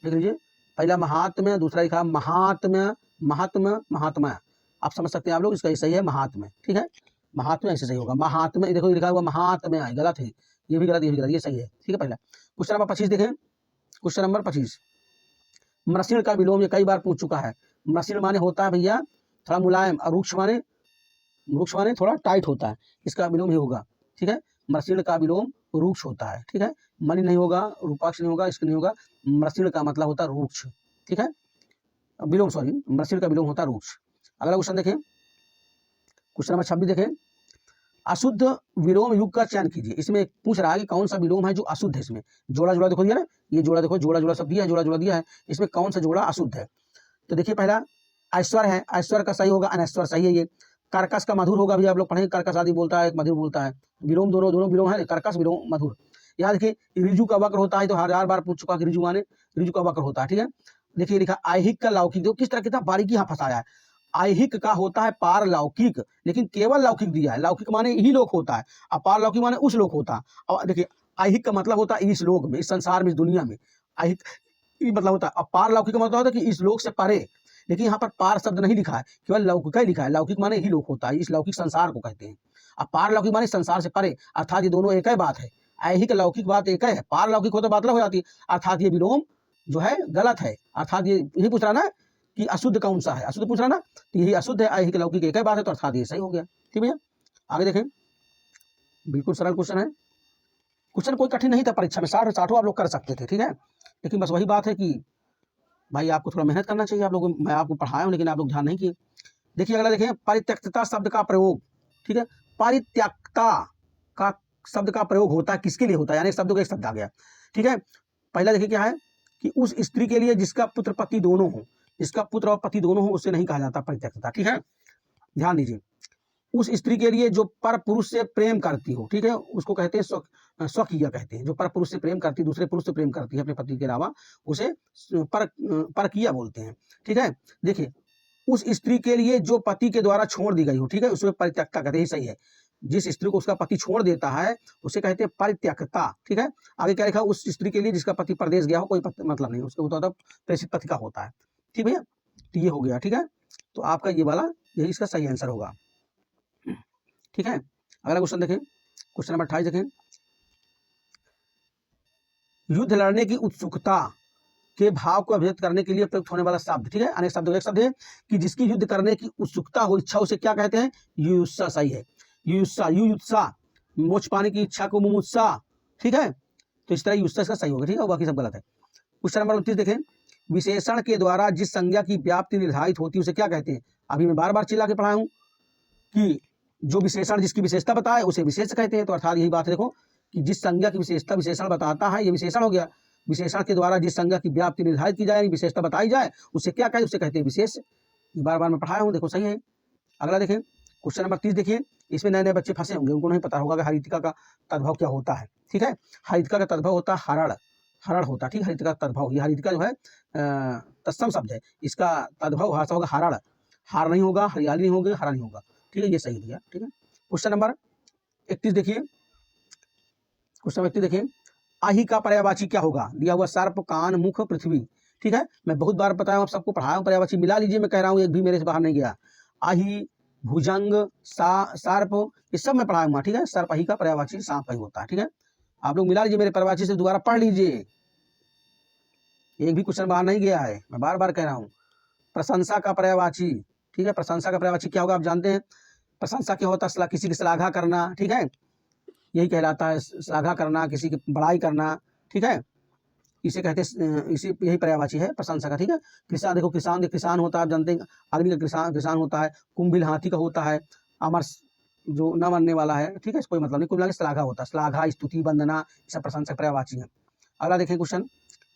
देख लीजिए, पहला महात्म्य, दूसरा लिखा महात्म्य, महात्म्य, महात्मा, आप समझ सकते हैं आप लोग, इसका सही है महात्म्य, ठीक है, महात्म्य ऐसे सही होगा, महात्म्य, देखो लिखा हुआ महात्म्य, गलत है, ये भी गलत, ये भी गलत, ये सही है, ठीक है। पहला क्वेश्चन नंबर 25 देखें, क्वेश्चन नंबर 25, मृषिण का विलोम, ये कई बार पूछ चुका है। मृषिण माने होता है भैया थोड़ा मुलायम, और रुक्ष माने थोड़ा टाइट होता है, इसका विलोम ही होगा, ठीक है। मृषिण का विलोम रुक्ष होता है, ठीक है, मणि नहीं होगा, रूपाक्ष नहीं होगा, इसका नहीं होगा, मृषिण का मतलब होता है रुक्ष, ठीक है, विलोम, सॉरी, मृषिण का विलोम होता है रुक्ष। अगला क्वेश्चन देखें, क्वेश्चन नंबर 26 देखें, अशुद्ध विलोम युग का चयन कीजिए। इसमें पूछ रहा है कि कौन सा विलोम है जो अशुद्ध है, इसमें जोड़ा जोड़ा देखो दिया ना, ये जोड़ा देखो, जोड़ा जोड़ा सब दिया है, जोड़ा जोड़ा दिया है, इसमें कौन सा जोड़ा अशुद्ध है। तो देखिए पहला ऐश्वर्य है, ऐश्वर्य का सही होगा, अनैश्वर्य सही है। ये कर्कश का मधुर होगा, भी आप लोग पढ़ेंगे, कर्कश आदि बोलता है, एक मधुर बोलता है, विलोम दोनों विलोम है, कर्कश विलोम मधुर। यहाँ देखिए ऋजु का वक्र होता है, तो 1000 बार पूछ चुका कि ऋजु माने, ऋजु का वक्र होता है, ठीक है। देखिए लिखा ऐहिक का लौकिक, देखो किस तरह कितना बारीकी यहाँ फंसाया है। ऐहिक का होता है पारलौकिक, लेकिन केवल लौकिक दिया है, लौकिक माने ही लोक होता है, और पारलौकिक माने उस लोक होता है। और देखिए ऐहिक का मतलब होता है इस लोक में, इस संसार में, इस दुनिया में, ऐहिक मतलब होता है, और पारलौकिक का मतलब होता है कि इस लोक से परे, लेकिन यहाँ पर पार शब्द नहीं लिखा है, केवल लौकिक ही लिखा है, लौकिक माने ही लोक होता है, इस लौकिक संसार को कहते हैं, और पारलौकिक माने संसार से परे, अर्थात ये दोनों एक ही बात है, ऐहिक लौकिक बात एक है, पारलौकिक हो तो बात अलग हो जाती है, अर्थात ये विलोम जो है गलत है, अर्थात ये यही पूछ रहा ना कि अशुद्ध कौन सा है, अशुद्ध पूछ रहा ना, तो यही अशुद्ध है, ऐहिक लौकिक एक ही बात है, तो अर्थात ये सही हो गया, ठीक है। आगे देखें, बिल्कुल सरल क्वेश्चन है, क्वेश्चन कोई कठिन नहीं था परीक्षा में, 60 आप लोग कर सकते थे, ठीक है। लेकिन बस वही बात है कि भाई आपको थोड़ा मेहनत करना चाहिए। आप लोग, मैं आपको पढ़ाया हूँ लेकिन आप लोग ध्यान नहीं किए। देखिए अगला देखें, परित्यक्तता शब्द का प्रयोग, ठीक है। परित्यक्ता का शब्द का प्रयोग होता है किसके लिए होता है, यानी शब्द का एक शब्द आ गया, ठीक है। पहला देखिए क्या है कि उस स्त्री के लिए जिसका पुत्र पति दोनों हो, जिसका पुत्र और पति दोनों हो, उससे नहीं कहा जाता परित्यक्तता, ठीक है। ध्यान दीजिए, उस स्त्री के लिए जो पर पुरुष से प्रेम करती हो, ठीक है, उसको कहते हैं स्वकीय कहते हैं। जो पर पुरुष से प्रेम करती, दूसरे पुरुष से प्रेम करती है अपने पति के अलावा, उसे परकीय बोलते हैं, ठीक है। देखिए, उस स्त्री के लिए जो पति के द्वारा छोड़ दी गई हो, ठीक है, उसमें परित्यक्ता कहते हैं, सही है। जिस स्त्री को उसका पति छोड़ देता है उसे कहते हैं परित्यक्ता, ठीक है। आगे क्या लिखा, उस स्त्री के लिए जिसका पति परदेश गया हो, कोई मतलब नहीं, उसके मतलब प्रेषित पति का होता है, ठीक भैया। तो ये हो गया, ठीक है। तो आपका ये वाला यही इसका सही आंसर होगा, ठीक है। अगला क्वेश्चन देखें, क्वेश्चन नंबर 28 देखें, युद्ध लड़ने की उत्सुकता के भाव को अभिव्यक्त करने के लिए प्रयुक्त होने वाला शब्द, ठीक है। अनेक शब्दों का एक शब्द है कि जिसकी युद्ध करने की उत्सुकता हो, इच्छा, उसे क्या कहते हैं, युयुत्सा, सही है। युयुत्सा, युयुत्सा, मोक्ष पाने की इच्छा को मुमुत्सा, ठीक है। तो इस तरह युयुत्सा इसका सही होगा, ठीक है, बाकी सब गलत है। क्वेश्चन नंबर 29 देखें, विशेषण के द्वारा जिस संज्ञा की व्याप्ति निर्धारित होती है उसे क्या कहते हैं। अभी मैं बार बार चिल्ला के पढ़ाया हूं कि जो विशेषण जिसकी विशेषता बताए उसे विशेष कहते हैं। तो अर्थात यही बात है, देखो कि जिस संज्ञा की विशेषता विशेषण बताता है, ये विशेषण हो गया। विशेषण के द्वारा जिस संज्ञा की व्याप्ति निर्धारित की जाए, विशेषता बताई जाए, उसे क्या कहते, उसे कहते हैं विशेष। बार बार मैं पढ़ाया हूँ, देखो सही है। अगला देखें, क्वेश्चन नंबर 30 देखिए, इसमें नए नए बच्चे फंसे होंगे, उनको नहीं पता होगा कि हरितिका का तद्भव क्या होता है, ठीक है। हरितिका का तद्भव होता है हरण, हरण होता है, ठीक है। हरितिका का तद्भव, ये हरितिका जो है तत्सम शब्द है, इसका तद्भव भाषा होगा हरण। हार नहीं होगा, हरियाली नहीं होगी, हरा नहीं होगा, ठीक है, ये सही हो गया, ठीक है। क्वेश्चन नंबर 31 देखिए, क्वेश्चन 31 देखिए, आही का पर्यायवाची क्या होगा, दिया हुआ सर्प, कान, मुख, पृथ्वी, ठीक है। मैं बहुत बार बताया हूं, आप सबको पढ़ाया हूं, पर्यायवाची मिला लीजिए, मैं कह रहा हूं, एक भी मेरे से बाहर नहीं गया। आही, भुजंग, सर्प, ये सब मैं पढ़ाऊंगा, ठीक है। सर्प आही का पर्यायवाची सांप ही होता है, ठीक है। आप लोग मिला लीजिए, मेरे पर्यायवाची से दोबारा पढ़ लीजिए, एक भी क्वेश्चन बाहर नहीं गया है, मैं बार बार कह रहा हूँ। प्रशंसा का पर्यायवाची, ठीक है, प्रशंसा का पर्यायवाची क्या होगा, आप जानते हैं। प्रशंसा क्या होता है, किसी की श्लाघा करना, ठीक है, यही कहलाता है श्लाघा करना, किसी की बड़ाई करना, ठीक है, इसे कहते हैं, इसी यही पर्यायवाची है प्रशंसा का, ठीक है। किसान, देखो किसान, किसान होता है, आप जानते हैं, अग्नि का किसान, किसान होता है। कुंभिल हाथी का होता है। अमर जो न मरने वाला है, ठीक है, कोई मतलब नहीं, कुल श्लाघा होता है, श्लाघा, स्तुति, वंदना, सब प्रशंसा पर्यायवाची है। अगला देखें क्वेश्चन,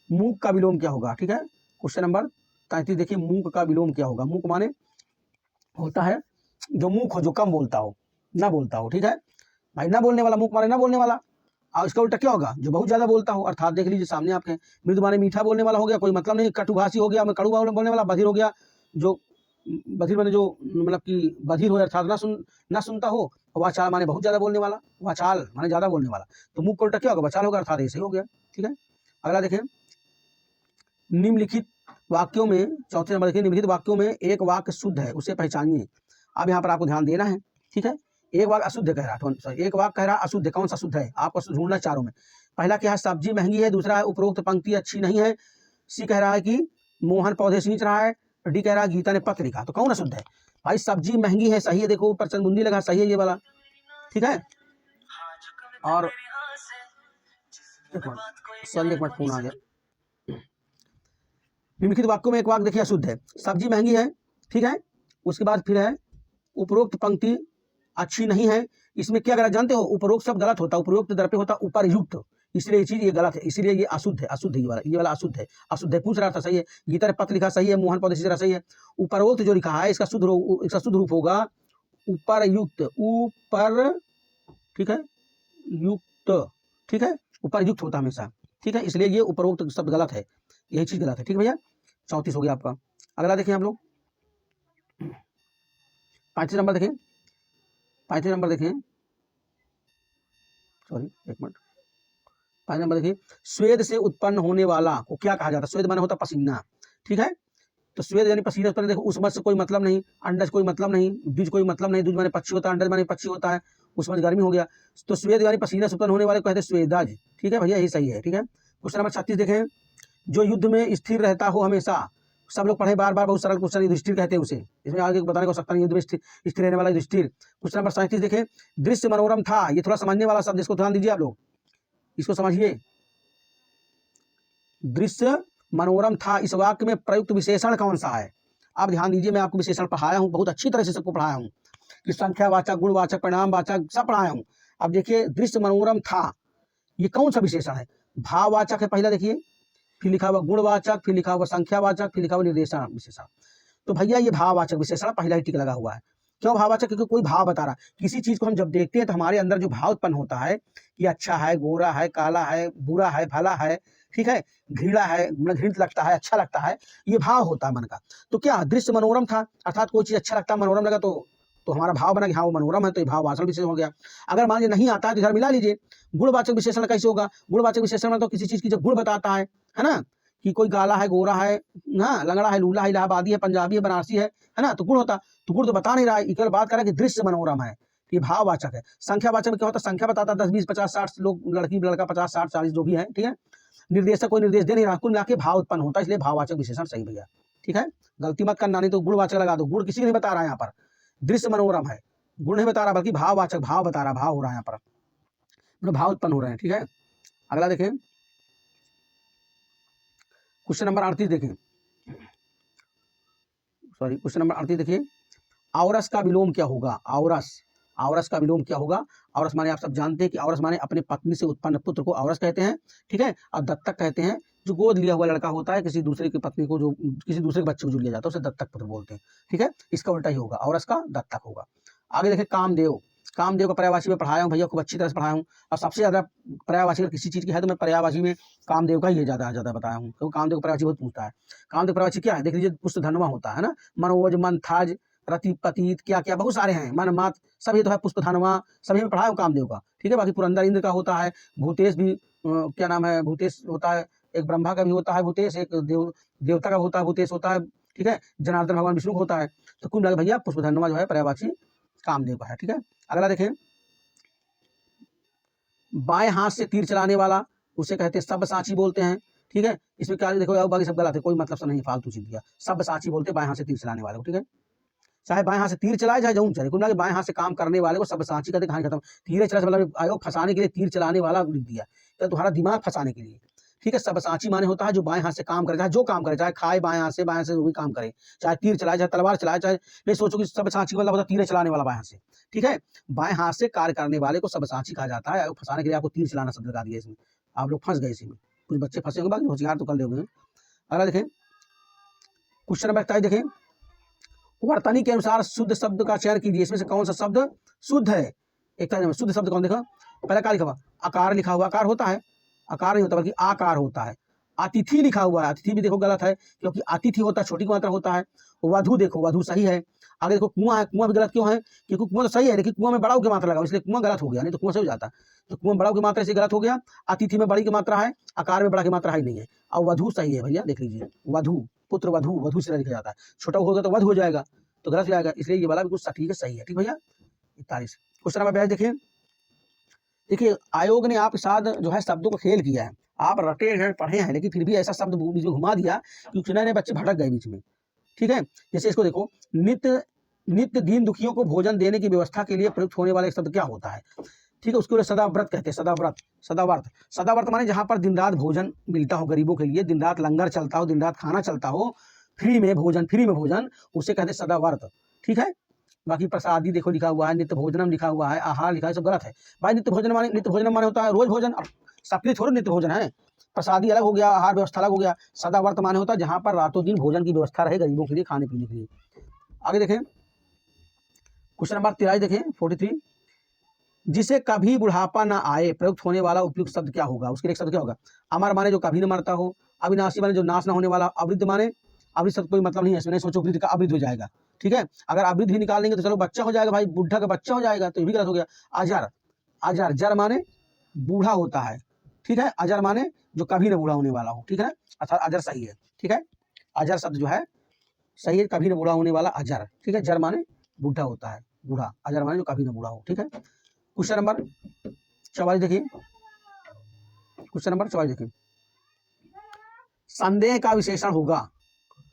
मूक का विलोम क्या होगा, ठीक है। क्वेश्चन नंबर 33 देखिए, मूक का विलोम क्या होगा। मूक माने होता है जो मूक हो, जो कम बोलता हो, ना बोलता हो, ठीक है भाई, ना बोलने वाला, मूक माने ना बोलने वाला। और इसका उल्टा क्या होगा, जो बहुत ज्यादा बोलता हो, अर्थात देख लीजिए सामने आपके, मृदु माने मीठा बोलने वाला हो गया, कोई मतलब नहीं, कटुभाषी हो गया, मैं कड़ू बोलने वाला। बधिर हो गया, जो बधिर माने जो मतलब कि बधिर हो, अर्थात ना सुनता हो। वाचाल माने बहुत ज्यादा बोलने वाला, वाचाल माने ज्यादा बोलने वाला। तो मूक का उल्टा क्या होगा, वाचाल होगा, अर्थात ऐसे हो गया, ठीक है। अगला देखें, निम्नलिखित वाक्यों में, चौथे नंबर देखिए, निम्नलिखित वाक्यों में एक वाक्य शुद्ध है, उसे पहचानिए। अब यहाँ पर आपको ध्यान देना है, ठीक है। एक वाक्य अशुद्ध कह रहा है, एक वाक्य कह रहा अशुद्ध, कौन सा शुद्ध है, आपको ढूंढना चारों में। पहला क्या है, सब्जी महंगी है। दूसरा है उपरोक्त पंक्ति अच्छी नहीं है। सी कह रहा है कि मोहन पौधे सींच रहा है। डी कह रहा है गीता ने पत्र लिखा। तो कौन अशुद्ध है भाई, सब्जी महंगी है, सही है, देखो ऊपर चंदबुंदी लगा, सही है ये वाला, ठीक है। और एक मिनट फोन आ गया। निम्नलिखित वाक्यों में एक वाक्य देखिए अशुद्ध है, सब्जी महंगी है, ठीक है। उसके बाद फिर है उपरोक्त पंक्ति अच्छी नहीं है। इसमें क्या गलत जानते हो, उपरोक्त सब गलत होता है, उपरोक्त दर पे होता उपरयुक्त, इसलिए ये चीज ये गलत है, इसलिए ये अशुद्ध है, अशुद्ध ये वाला अशुद्ध है, अशुद्ध है। पूछ रहा था, सही है, गीता ने पत्र लिखा, सही है, मोहन पौधे सींच, सही है। उपरोक्त जो लिखा है इसका शुद्ध रूप होगा उपरयुक्त, ऊपर, ठीक है, युक्त, ठीक है, उपरयुक्त होता हमेशा, ठीक है, इसलिए ये उपरोक्त शब्द गलत है, यही चीज गलत है, ठीक भैया। 34 हो गया आपका। अगला देखें हम लोग, 35 नंबर देखें, 35 नंबर देखें, सॉरी एक मिनट, 35 नंबर देखिए, स्वेद से उत्पन्न होने वाला को क्या कहा जाता है। स्वेद माने होता पसीना, ठीक है। तो स्वेद यानी पसीना उत्पन्न, देखो उस मत से कोई मतलब नहीं, अंडज कोई मतलब नहीं, द्विज कोई मतलब नहीं, द्विज माने पक्षी होता है, अंडज माने पक्षी होता है, उस मत गर्मी हो गया। तो स्वेद यानी पसीना से उत्पन्न होने वाले को कहते हैं स्वेदज, ठीक है भैया, यही सही है, ठीक है। क्वेश्चन नंबर 36 देखें, जो युद्ध में स्थिर रहता हो हमेशा, सब लोग पढ़े बार बार, बहुत सरल क्वेश्चन, युधिष्ठिर कहते हैं उसे, इसमें आगे बताने को सकता नहीं, युद्ध में स्थिर रहने वाला युधिष्ठिर। क्वेश्चन नंबर 37 देखें, दृश्य मनोरम था, ये थोड़ा समझने वाला शब्द, इसको ध्यान दीजिए आप लोग। इसको समझिए। दृश्य मनोरम था, इस वाक्य में प्रयुक्त विशेषण कौन सा है? अब ध्यान दीजिए, मैं आपको विशेषण पढ़ाया हूं, बहुत अच्छी तरह से सबको पढ़ाया हूं कि संख्यावाचक, गुणवाचक, परिणामवाचक सब पढ़ाया हूं। अब देखिए, दृश्य मनोरम था, ये कौन सा विशेषण है? भाववाचक है पहला, देखिए, फिर लिखा हुआ गुणवाचक, फिर लिखा हुआ संख्यावाचक, फिर लिखा हुआ निर्देशन विशेषण। तो भैया ये भाववाचक विशेषण पहला ही टिक लगा हुआ है। क्यों भाववाचक? क्योंकि कोई भाव बता रहा, किसी चीज को हम जब देखते हैं तो हमारे अंदर जो भाव उत्पन्न होता है कि अच्छा है, गोरा है, काला है, बुरा है, भला है, ठीक है, घृणा है, घृणित लगता है, अच्छा लगता है, ये भाव होता है मन का। तो क्या दृश्य मनोरम था, अर्थात कोई चीज अच्छा लगता, मनोरम लगा, तो हमारा भाव बना कि हाँ वो मनोरम है, तो ये भाववाचक विशेषण हो गया। अगर मान लीजिए नहीं आता है तो इधर मिला लीजिए, गुणवाचक विशेषण कैसे होगा? गुणवाचक विशेषण में तो किसी चीज की जो गुण बताता है ना, कि कोई काला है, गोरा है, हाँ, लंगड़ा है, लूला है, इलाहाबादी है, पंजाबी है, बनारसी है ना, तो गुण होता। तो गुण तो बता नहीं रहा है, केवल बात कर रहा है कि दृश्य मनोरम है, ये भाववाचक है। संख्यावाचक में क्या होता है? संख्या बताता है 10, 20, 50, 60 लोग, लड़की लड़का 50, 60, 40 जो भी है, ठीक है। निर्देशक कोई निर्देश दे नहीं रहा, कुल मिला के भाव उत्पन्न होता है, इसलिए भाववाचक विशेषण सही भैया, ठीक है। गलती मत करना, नहीं तो गुणवाचक लगा दो। गुण किसी को नहीं बता रहा है यहाँ पर, दृश्य मनोरम है, गुण नहीं बता रहा, बल्कि भाववाचक, भाव बता रहा, भाव हो रहा है यहाँ पर, भाव उत्पन्न हो रहे हैं, ठीक है। अगला देखें, क्वेश्चन नंबर 38 देखें, सॉरी, क्वेश्चन नंबर 38 देखिए, औरस का विलोम क्या होगा? औरस, औरस का विलोम क्या होगा? औरस माने आप सब जानते हैं कि औरस माने अपने पत्नी से उत्पन्न पुत्र को औरस कहते हैं, ठीक है। और दत्तक कहते हैं जो गोद लिया हुआ लड़का होता है, किसी दूसरे की पत्नी को, जो किसी दूसरे के बच्चे को जो लिया जाता है, उसे दत्तक पुत्र बोलते हैं, ठीक है। इसका उल्टा ही होगा, औरस का दत्तक होगा। आगे देखें, कामदेव, कामदेव का पर्यायवाची में पढ़ाया हूँ भैया, खूब अच्छी तरह से पढ़ाया हूँ। और सबसे ज्यादा पर्यायवाची अगर किसी चीज की है तो मैं पर्यायवाची में कामदेव का ही ज्यादा बताया हूँ, क्योंकि कामदेव का पर्यायवाची बहुत पूछता है। कामदेव पर्यायवाची क्या है? देख लीजिए, पुष्ट धनवा होता है ना, मनोज, मन, थाज, रति, पतीत, क्या क्या बहुत सारे हैं, मन, मात, सभी तो है, पुष्प धनवा, सभी में पढ़ाया हूँ कामदेव का, ठीक है। बाकी पुरंदर इंद्र का होता है, भूतेश भी, क्या नाम है, भूतेश होता है, एक ब्रह्मा का भी होता है भूतेश, एक देवता का होता है भूतेश होता है, ठीक है। जनार्दन भगवान विष्णु का होता है। तो कुल मिलाकर भैया पुष्प धनवा जो है पर्यायवाची कामदेव का है, ठीक है। अगला देखें, बाएं हाथ से तीर चलाने वाला, उसे कहते हैं सब्यसाची बोलते हैं, ठीक है। इसमें क्या देखो, बाकी सब गलत है, कोई मतलब से नहीं, फालतू चीज दिया। सब्यसाची बोलते हैं बाएं हाथ से तीर चलाने वाले को, ठीक है। चाहे बाएं हाथ से तीर चलाए, चाहे जऊं चले, कुल बाएं हाथ से काम करने वाले को सब्यसाची कहते, कहानी खत्म। तीर चला मतलब आयोग फंसाने के लिए तीर चलाने वाला लिख दिया, तो तुम्हारा दिमाग फंसाने के लिए, ठीक है। सब्यसाची माने होता है जो बाएं हाथ से काम करे, चाहे जो काम करे, चाहे खाए बाएं हाथ से, बाएं से जो भी काम करे, चाहे तीर चलाए, चाहे तलवार चलाए, चाहे, नहीं सोचो कि सब्यसाची मतलब होता है तीर चलाने वाला बाएं हाथ से, ठीक है। बाएं हाथ से कार्य करने वाले को सब्यसाची कहा जाता है। फंसाने के लिए आपको तीर चलाना शब्द लगा दिया इसमें, आप लोग फंस गए इसी में, कुछ बच्चे फंसे होंगे, बाकी होशियार तो कर दोगे। अगला देखें, क्वेश्चन नंबर 27 देखें, वर्तनी के अनुसार शुद्ध शब्द का चयन कीजिए, इसमें से कौन सा शब्द शुद्ध है? एक शुद्ध शब्द कौन? देखो, पहला क्या लिखा हुआ? आकार लिखा हुआ, आकार होता है, आकार नहीं होता बल्कि आकार होता है। अतिथि लिखा हुआ है, अतिथि भी देखो गलत है, क्योंकि अतिथि होता है, छोटी मात्रा होता है। वधु देखो, वधु सही है। आगे देखो, कुआं है, कुआं भी गलत क्यों है? क्योंकि कुआं तो सही है, लेकिन कुआं में बड़ा की मात्रा लगा, इसलिए कुआं गलत हो गया, नहीं तो कुआं से हो जाता। तो कुआं बड़ा की मात्रा से गलत हो गया। अतिथि में बड़ी की मात्रा है, आकार में बड़ा की मात्रा ही नहीं है। और वधु सही है भैया, देख लीजिए, वधु, पुत्र वधु, वधु से लिखा जाता है, छोटा होगा तो वध हो जाएगा, तो गलत हो जाएगा, इसलिए ये वाला बिल्कुल सटीक है, सही है, ठीक भैया। 41 क्वेश्चन नंबर 22 देखिए, देखिए आयोग ने आपके साथ जो है शब्दों का खेल किया है, आप रटे हैं, पढ़े हैं, लेकिन फिर भी ऐसा शब्द बीच में घुमा दिया कि नए बच्चे भटक गए बीच में, ठीक है। जैसे इसको देखो, नित्य नित्य दीन दुखियों को भोजन देने की व्यवस्था के लिए प्रयुक्त होने वाला एक शब्द क्या होता है? ठीक है, उसको सदाव्रत कहते हैं, सदाव्रत, सदाव्रत, सदाव्रत माने जहां पर दिन रात भोजन मिलता हो गरीबों के लिए, दिन रात लंगर चलता हो, दिन रात खाना चलता हो, फ्री में भोजन, फ्री में भोजन, उसे कहते हैं सदाव्रत, ठीक है। बाकी प्रसादी देखो लिखा हुआ है, नित्य भोजनम लिखा हुआ है, आहार लिखा है, सब गलत है भाई। नित्य भोजन माने होता है रोज भोजन, अब सबके थोड़ा नित्य भोजन है, प्रसादी अलग हो गया, आहार व्यवस्था अलग हो गया। सदाव्रत माने होता है जहां पर रातों दिन भोजन की व्यवस्था रहे गरीबों के लिए, खाने पीने के लिए। आगे देखें, क्वेश्चन नंबर 43 देखें, 43, जिसे कभी बुढ़ापा ना आए प्रयुक्त होने वाला उपयुक्त शब्द क्या होगा? उसके लिए शब्द क्या होगा? अमर माने जो कभी न मरता हो, अविनाशी माने जो नाश ना होने वाला, अवृद्ध माने, अवृद्ध शब्द कोई मतलब नहीं है इसमें, नहीं सोचो वृद्ध का अवृद्ध हो जाएगा, ठीक है। अगर अवृद्ध भी निकाल देंगे तो चलो बच्चा हो जाएगा भाई, बुढ़ा का बच्चा हो जाएगा, तो ये भी गलत हो गया। अजर, अजर, जर माने बूढ़ा होता है, ठीक है। अजर माने जो कभी न बूढ़ा होने वाला हो, ठीक है ना, अर्थात अजर सही है, ठीक है। अजर शब्द जो है सही है, कभी न बूढ़ा होने वाला अजर, ठीक है। जर माने बूढ़ा होता है, बूढ़ा, अजर माने जो कभी न बूढ़ा हो, ठीक है। क्वेश्चन नंबर 44 देखिए, क्वेश्चन नंबर 44 देखिए, संदेह का विशेषण होगा,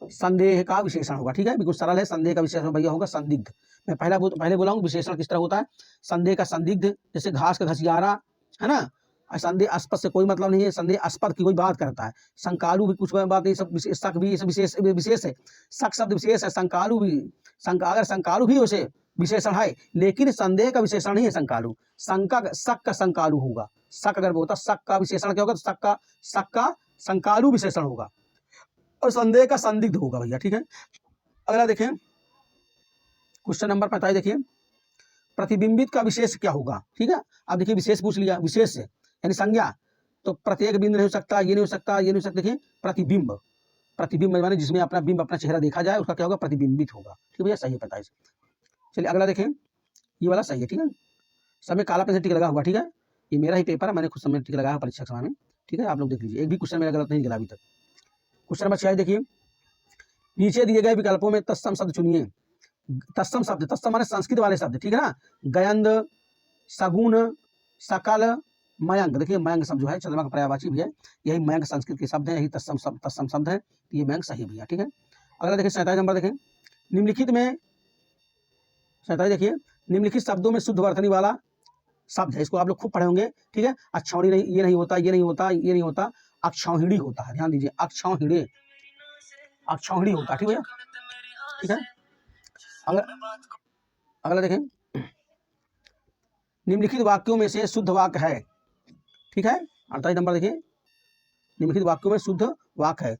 संदेह का विशेषण होगा, ठीक है, बिल्कुल सरल है। संदेह का विशेषण भैया होगा संदिग्ध। मैं पहले बोला हूँ विशेषण किस तरह होता है। संदेह का संदिग्ध, जैसे घास का घसियारा है ना, संदेहास्पद से कोई मतलब नहीं है, संदेहास्पद की कोई बात करता है। संकालु भी कुछ बात नहीं, सब शक भी विशेष है। शक शब्द विशेष है, संकालु भी अगर संकालु भी वैसे विशेषण है, लेकिन संदेह का विशेषण नहीं है संकालु। शक का संकालु होगा। शक अगर होता, शक का विशेषण क्या होगा, तो शक का संकालु विशेषण होगा, और संदेह का संदिग्ध होगा भैया। ठीक है, अगला देखें क्वेश्चन नंबर 45 देखिए, प्रतिबिंबित का विशेष क्या होगा। ठीक है, अब देखिए विशेष पूछ लिया, विशेष से यानी संज्ञा, तो प्रत्येक बिंब नहीं हो सकता, ये नहीं हो सकता, ये नहीं हो सकता। देखिए प्रतिबिंब, प्रतिबिंब माने जिसमें अपना बिंब, अपना चेहरा देखा जाए, उसका क्या होगा, प्रतिबिंबित होगा। ठीक भैया, सही है 45। चलिए अगला देखें, ये वाला सही है। ठीक है, सब में काला पेन से टिक लगा हुआ। ठीक है, ये मेरा ही पेपर है, मैंने खुद समय टिक लगाया परीक्षा समय में। ठीक है, आप लोग देख लीजिए, एक भी क्वेश्चन मेरा गलत नहीं निकला अभी तक। क्वेश्चन नंबर 46 देखिए, नीचे दिए गए विकल्पों में तत्सम शब्द चुनिए। तत्सम शब्द, तत्सम माने संस्कृत वाले शब्द। ठीक है ना, गयंद, सगुण, सकल, मयंक। देखिए मयंक शब्द जो है चंद्रमा का पर्यायवाची भी है, यही मयंक संस्कृत के शब्द है, यही तत्सम शब्द है, ये मयंक सही भी है। ठीक है, अगला देखिए 47 नंबर देखें, निम्नलिखित में 47 देखिए, निम्नलिखित शब्दों में शुद्ध वर्तनी वाला शब्द है। इसको आप लोग खूब पढ़े होंगे। ठीक है, अक्षौणी नहीं, ये नहीं होता, ये नहीं होता, ये नहीं होता, अक्षौहिणी होता है। ध्यान दीजिए, अक्षौहिणी, अक्षौहिणी होता है। ठीक है, ठीक है, अगला देखें, निम्नलिखित वाक्यों में से शुद्ध वाक्य है। ठीक है, 48 नंबर देखिए, निम्नलिखित वाक्यों में शुद्ध वाक्य है।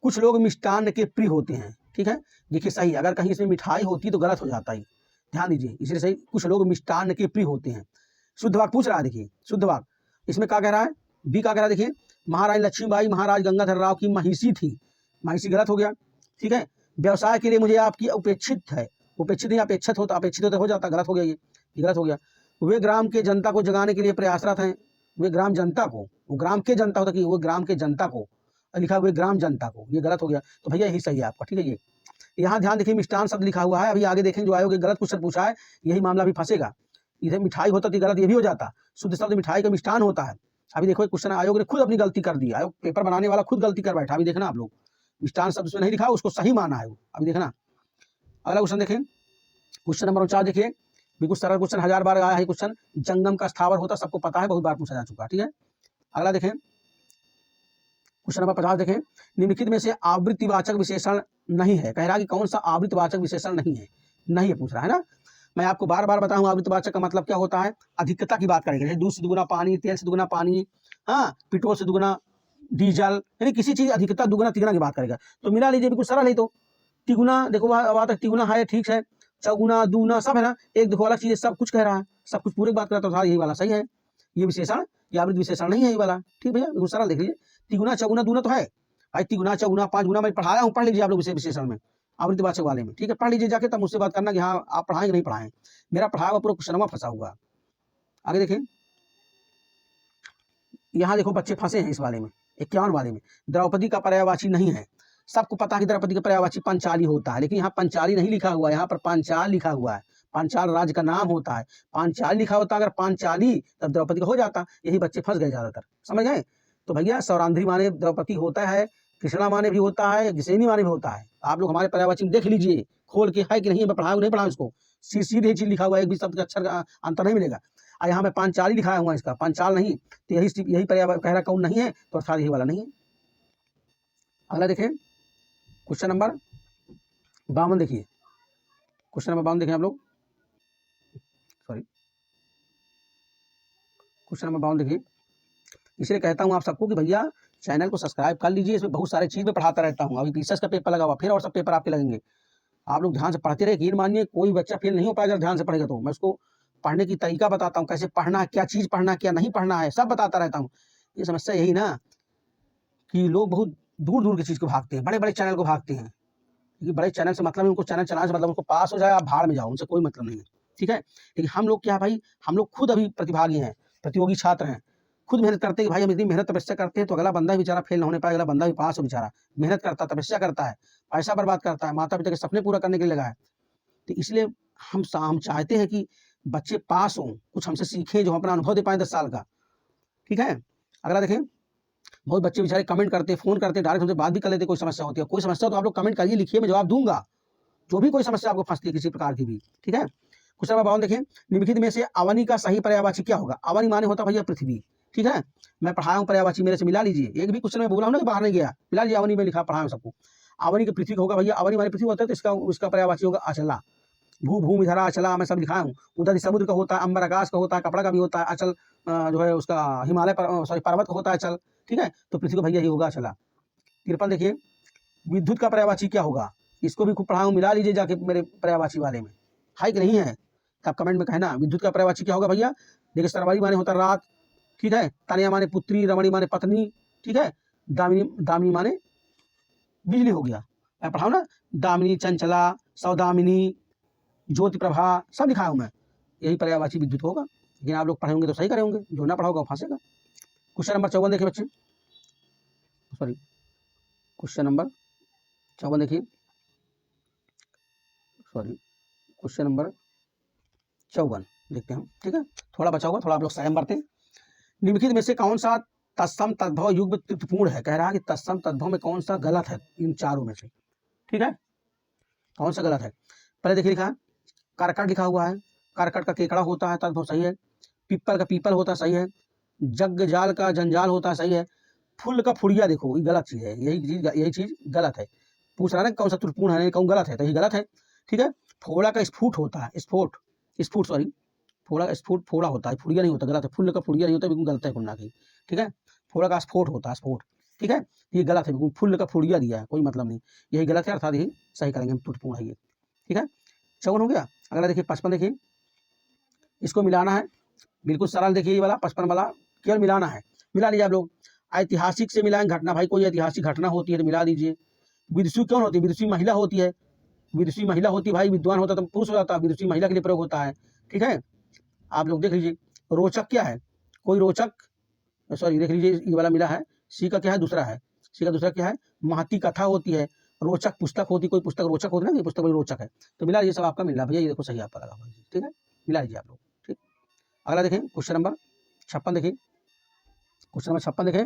कुछ लोग मिष्टान्न के प्रिय होते हैं। ठीक है, देखिए सही, अगर कहीं इसमें मिठाई होती तो गलत हो जाता है, ध्यान दीजिए, इसलिए सही, कुछ लोग मिष्टान्न के प्रिय होते हैं। शुद्ध वाक्य पूछ रहा है, देखिए शुद्ध वाक्य इसमें क्या कह रहा है, बी क्या कह रहा है, देखिए महारानी लक्ष्मीबाई महाराज गंगाधर राव की महिषी थी, महिषी गलत हो गया। ठीक है, व्यवसाय के लिए मुझे आपकी अपेक्षित है, उपेक्षित नहीं अपेक्षित होता, अपेक्षित होता हो जाता, गलत हो गया, ये गलत हो गया। वे ग्राम के जनता को जगाने के लिए प्रयासरत हैं, वे ग्राम जनता को, वो ग्राम के जनता होता कि वो ग्राम के जनता को, लिखा हुआ ग्राम जनता को, ये गलत हो गया। तो भैया यही सही है आपका। ठीक है, ये यहाँ ध्यान देखिए, मिष्टान शब्द लिखा हुआ है, अभी आगे देखें जो आयोग गलत क्वेश्चन पूछा है, यही मामला भी फंसेगा। इधर मिठाई होता तो गलत ये भी हो जाता, शुद्ध शब्द मिठाई का मिष्टान होता है। अभी देखो क्वेश्चन आयोग ने खुद अपनी गलती कर दी, आयोग पेपर बनाने वाला खुद गलती कर बैठा। अभी देखना आप लोग, मिष्टान शब्द उसमें नहीं लिखा, उसको सही माना है वो। अभी देखना अगला क्वेश्चन देखें, क्वेश्चन नंबर 49 देखिए, बिल्कुल सरल क्वेश्चन, 1000 बार आया है क्वेश्चन। जंगम का स्थावर होता, सबको पता है, बहुत बार पूछा जा चुका। ठीक है, अगला देखें क्वेश्चन नंबर 50 देखें, निम्नलिखित में से आवृत्तिवाचक विशेषण नहीं है। कह रहा है कि कौन सा आवृत्तिवाचक विशेषण नहीं है, नहीं है पूछ रहा है ना। मैं आपको बार बार बताऊं आवृत्तिवाचक का मतलब क्या होता है, अधिकता की बात करेंगे, दूध से दुगुना पानी, तेल से दुगुना पानी, हाँ, पेट्रोल से दुगुना डीजल, यानी किसी चीज अधिकता दुगुना तिगुना की बात करेगा। तो मिला लीजिए, बिल्कुल सरल है। तो तिगुना देखो, बात तिगुना है, ठीक है, चौगुना दूना सब है ना, एक देखो अलग चीज सब कुछ कह रहा है, सब कुछ पूरे बात करता था, यही वाला सही है। ये विशेषण, ये आवृत्ति विशेषण नहीं है ये वाला। ठीक भैया, बिल्कुल सरल देख लीजिए, तिगुना चौगुना दूना तो है भाई, तिगुना चौगुना पांच गुना मैं पढ़ाया हूँ, पढ़ लीजिए आप लोग विशेषण में, आवृत्तिवाचक वाले में। ठीक है, पढ़ लीजिए जाके, तब मुझसे बात करना कि हाँ आप पढ़ाएं नहीं पढ़ाएं, मेरा पढ़ाया हुआ पूरा क्वेश्चन फंसा हुआ। आगे देखें, यहाँ देखो बच्चे फंसे हैं इस वाले में, 51 वाले में, द्रौपदी का पर्यायवाची नहीं है। सबको पता है कि द्रौपदी का पर्यायवाची पंचाली होता है, लेकिन यहाँ पंचाली नहीं लिखा हुआ है, यहाँ पर पांचाल लिखा हुआ है। पांचाल राज्य का नाम होता है, पांचाल लिखा होता, अगर पांचाली तब द्रौपदी का हो जाता। यही बच्चे फंस गए ज्यादातर, समझ गए। तो भैया सौरांध्री माने द्रौपदी होता है, कृष्णा माने भी होता है, गिसेनी माने भी होता है। आप लोग हमारे पर्यायवाची में देख लीजिए खोल के, है कि नहीं, मैं पढ़ाऊँ नहीं पढ़ाऊँ इसको, सीधे चीज लिखा हुआ है, एक भी शब्द का अक्षर का अंतर नहीं मिलेगा। यहाँ पे पांचाली लिखाया हुआ है, इसका पंचाल नहीं, तो यही पर्याय कह रहा कौन नहीं है, तो अर्थात यही वाला नहीं है। अगला देखें, क्वेश्चन नंबर 52 देखिए, क्वेश्चन नंबर 52 देखें आप लोग, सॉरी क्वेश्चन नंबर 52 देखिए। इसलिए कहता हूँ आप सबको कि भैया चैनल को सब्सक्राइब कर लीजिए, इसमें बहुत सारे चीज़ में पढ़ाता रहता हूँ। अभी पीसीएस का पेपर लगा हुआ, फिर और सब पेपर आपके लगेंगे, आप लोग ध्यान से पढ़ते रहे। यकीन मानिए कोई बच्चा फेल नहीं हो पाएगा ध्यान से पढ़ेगा तो। मैं उसको पढ़ने की तरीका बताता हूँ, कैसे पढ़ना है, क्या चीज़ पढ़ना है, क्या नहीं पढ़ना है, सब बताता रहता हूँ। ये समस्या यही ना कि लोग बहुत दूर दूर की चीज़ को भागते हैं, बड़े बड़े चैनल को भागते हैं, क्योंकि बड़े चैनल से मतलब है उनको चैनल चलाने से मतलब उनको पास हो जाए, आप भाड़ में जाओ, उनसे कोई मतलब नहीं है। ठीक है, लेकिन हम लोग क्या भाई, हम लोग खुद अभी प्रतिभागी हैं, प्रतियोगी छात्र हैं, खुद मेहनत करते हैं कि भाई हम इतनी मेहनत तपस्या करते हैं तो अगला बंदा बेचारा फेल न होने पाए, अगला बंदा भी पास हो, बेचारा मेहनत करता है, तपस्या करता है, पैसा बर्बाद करता है, माता पिता के सपने पूरा करने के लिए लगा है। तो इसलिए हम चाहते हैं कि बच्चे पास हों, कुछ हमसे सीखें, जो अपना अनुभव दे पाए 10 साल का। ठीक है, अगला देखें, बहुत बच्चे बेचारे कमेंट करते हैं, फोन करते हैं, डायरेक्ट हमसे बात भी कर लेते हैं, कोई समस्या होती है, कोई समस्या तो आप लोग कमेंट करिए, लिखिए, मैं जवाब दूंगा, जो भी कोई समस्या आपको फंसती है किसी प्रकार की भी। ठीक है, क्वेश्चन नंबर 52 देखें, निम्नलिखित में से अवनी का सही पर्यायवाची क्या होगा। अवनी माने होता भैया पृथ्वी, ठीक है। मैं पढ़ाया हूँ पर्यायवाची, मेरे से मिला लीजिए। एक भी क्वेश्चन में बोला हूँ ना कि बाहर नहीं गया, मिला लीजिए। अवनी में लिखा, पढ़ाया हूँ सबको। अवनी के पृथ्वी का होगा भैया, अवनी माने पृथ्वी होता है तो इसका उसका पर्यायवाची होगा अचला। भू भूमि धरा अचला, मैं सब लिखा हूँ। उदर समुद्र का होता है, अंबर आकाश का होता है, कपड़ा का भी होता है। अचल जो है उसका हिमालय पर सॉरी पर्वत का होता है अचल, ठीक है। तो पृथ्वी का भैया ये होगा अचला। 53 देखिए, विद्युत का पर्यायवाची क्या होगा, इसको भी खूब पढ़ाया हूँ, मिला लीजिए जाके मेरे पर्यायवाची वाले में, है कि नहीं है। आप कमेंट में कहना विद्युत का पर्यायवाची क्या होगा भैया। देखिए, सरवरी माने होता है रात, ठीक है। तानिया माने पुत्री, रमणी माने पत्नी, ठीक है। दामिनी दामिनी माने बिजली हो गया। मैं पढ़ाऊँ ना, दामिनी, चंचला, सौदामिनी, ज्योति प्रभा, सब लिखा हूँ मैं। यही पर्यायवाची विद्युत होगा। लेकिन आप लोग पढ़े होंगे तो सही करे होंगे, जो ना पढ़ा होगा वो फंसेगा। क्वेश्चन नंबर 54 देखिए बच्चे, सॉरी क्वेश्चन नंबर 54 देखिए, सॉरी क्वेश्चन नंबर 54 देखते हैं हम, ठीक है। थोड़ा बचा होगा, थोड़ा आप लोग संयम बरतें। निम्नलिखित में से कौन सा तत्सम तद्भव युग्म त्रुटिपूर्ण है। कह रहा है कि तत्सम तद्भव में कौन सा गलत है इन चारों में से, ठीक है। कौन सा गलत है, पहले देखिए लिखा है करकट लिखा हुआ है। करकट का केकड़ा होता है, तद्भव सही है। पीपल का पीपल होता है, सही है। जग जाल का जंजाल होता है, सही है। फूल का फुड़िया देखो, ये गलत चीज है, यही चीज गलत है। पूछ रहा है कौन सा त्रुटिपूर्ण है, कौन गलत है, तो ये गलत है, ठीक है। फोड़ा का स्फुट होता है, स्फोट स्फुट सॉरी फोड़ा स्फुट फोड़ा होता है, फुड़िया नहीं होता, गलत है। फूल का फुड़िया नहीं होता, बिल्कुल गलत है कुन्ना की, ठीक है। फोड़ा का स्फोट होता है, स्फोट, ठीक है। ये गलत है बिल्कुल, फूल का फुड़िया दिया है, कोई मतलब नहीं, यही गलत है, अर्थात यही सही करेंगे हम, त्रुटिपूर्ण है ये, ठीक है। 54 हो गया। अगला देखिए 55 देखिए, इसको मिलाना है, बिल्कुल सरल देखिए ये वाला 55 वाला, केवल मिलाना है, मिला लीजिए आप लोग। ऐतिहासिक से मिलाएं घटना, भाई कोई ऐतिहासिक घटना होती है तो मिला दीजिए। विदुषी कौन होती है, विदुषी महिला होती है, विदुषी महिला होती है भाई, विद्वान होता तो पुरुष हो जाता, विदुषी महिला के लिए प्रयोग होता है, ठीक है। आप लोग देख लीजिए। रोचक क्या है, कोई रोचक, सॉरी देख लीजिए ये वाला मिला है। सी का क्या है, दूसरा है। सी का दूसरा क्या है, महती कथा होती है। रोचक पुस्तक होती, कोई पुस्तक रोचक होती है ना, ये पुस्तक बड़ी रोचक है, तो मिला ये सब आपका मिला भैया, ये देखो सही आपका लगा हुआ, ठीक है, मिला लीजिए आप लोग, ठीक। अगला देखें क्वेश्चन नंबर 56 देखिए, क्वेश्चन नंबर 56 देखें,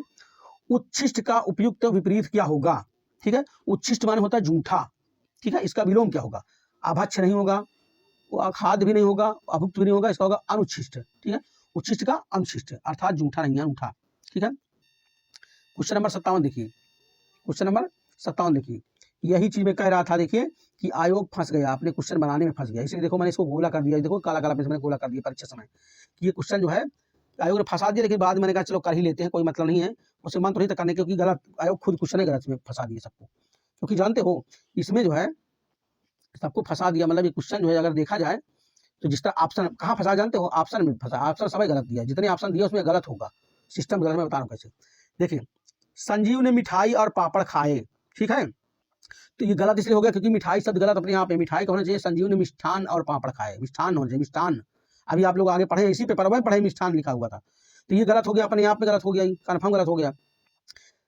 उच्छिष्ट का उपयुक्त विपरीत क्या होगा, ठीक है। उच्छिष्ट माने होता है जूठा, ठीक है। इसका विलोम क्या होगा, अभक्ष नहीं होगा, खाद्य भी नहीं होगा, अभुक्त भी नहीं होगा, इसका होगा अनुच्छिष्ट, ठीक है। उच्छिष्ट का अनुच्छिष्ट अर्थात जूठा नहीं है, अनूठा, ठीक है। क्वेश्चन नंबर 57 देखिए, क्वेश्चन नंबर 57 देखिए, यही चीज मैं कह रहा था, देखिए कि आयोग फंस गया, अपने क्वेश्चन बनाने में फंस गया, इसलिए देखो मैंने इसको गोला कर दिया, देखो काला काला मैंने गोला कर दिया परीक्षा समय कि ये क्वेश्चन जो है आयोग ने फंसा दिया, लेकिन बाद में मैंने कहा चलो कर ही लेते हैं, कोई मतलब नहीं है, उससे मन तो नहीं था करने, क्योंकि गलत आयोग खुद क्वेश्चन है गलत में फंसा दिए सबको, क्योंकि जानते हो इसमें जो है सबको फंसा दिया, मतलब ये क्वेश्चन जो है अगर देखा जाए तो जिस तरह ऑप्शन कहाँ फंसा जानते हो, ऑप्शन में फंसा, ऑप्शन सब गलत दिया, जितने ऑप्शन दिया उसमें गलत होगा, सिस्टम गलत, मैं बता रहा हूँ कैसे। देखिए, संजीव ने मिठाई और पापड़ खाए, ठीक है, तो ये गलत इसलिए हो गया क्योंकि मिठाई शब्द गलत अपने यहाँ पे, मिठाई का होना चाहिए संजीव ने मिष्ठान और पापड़ खाए, मिष्ठान होना चाहिए, मिष्ठान। अभी आप लोग आगे पढ़े, इसी पेपर में पढ़े मिष्ठान लिखा हुआ था, तो ये गलत हो गया, अपने आप में गलत हो गया, कन्फर्म गलत हो गया।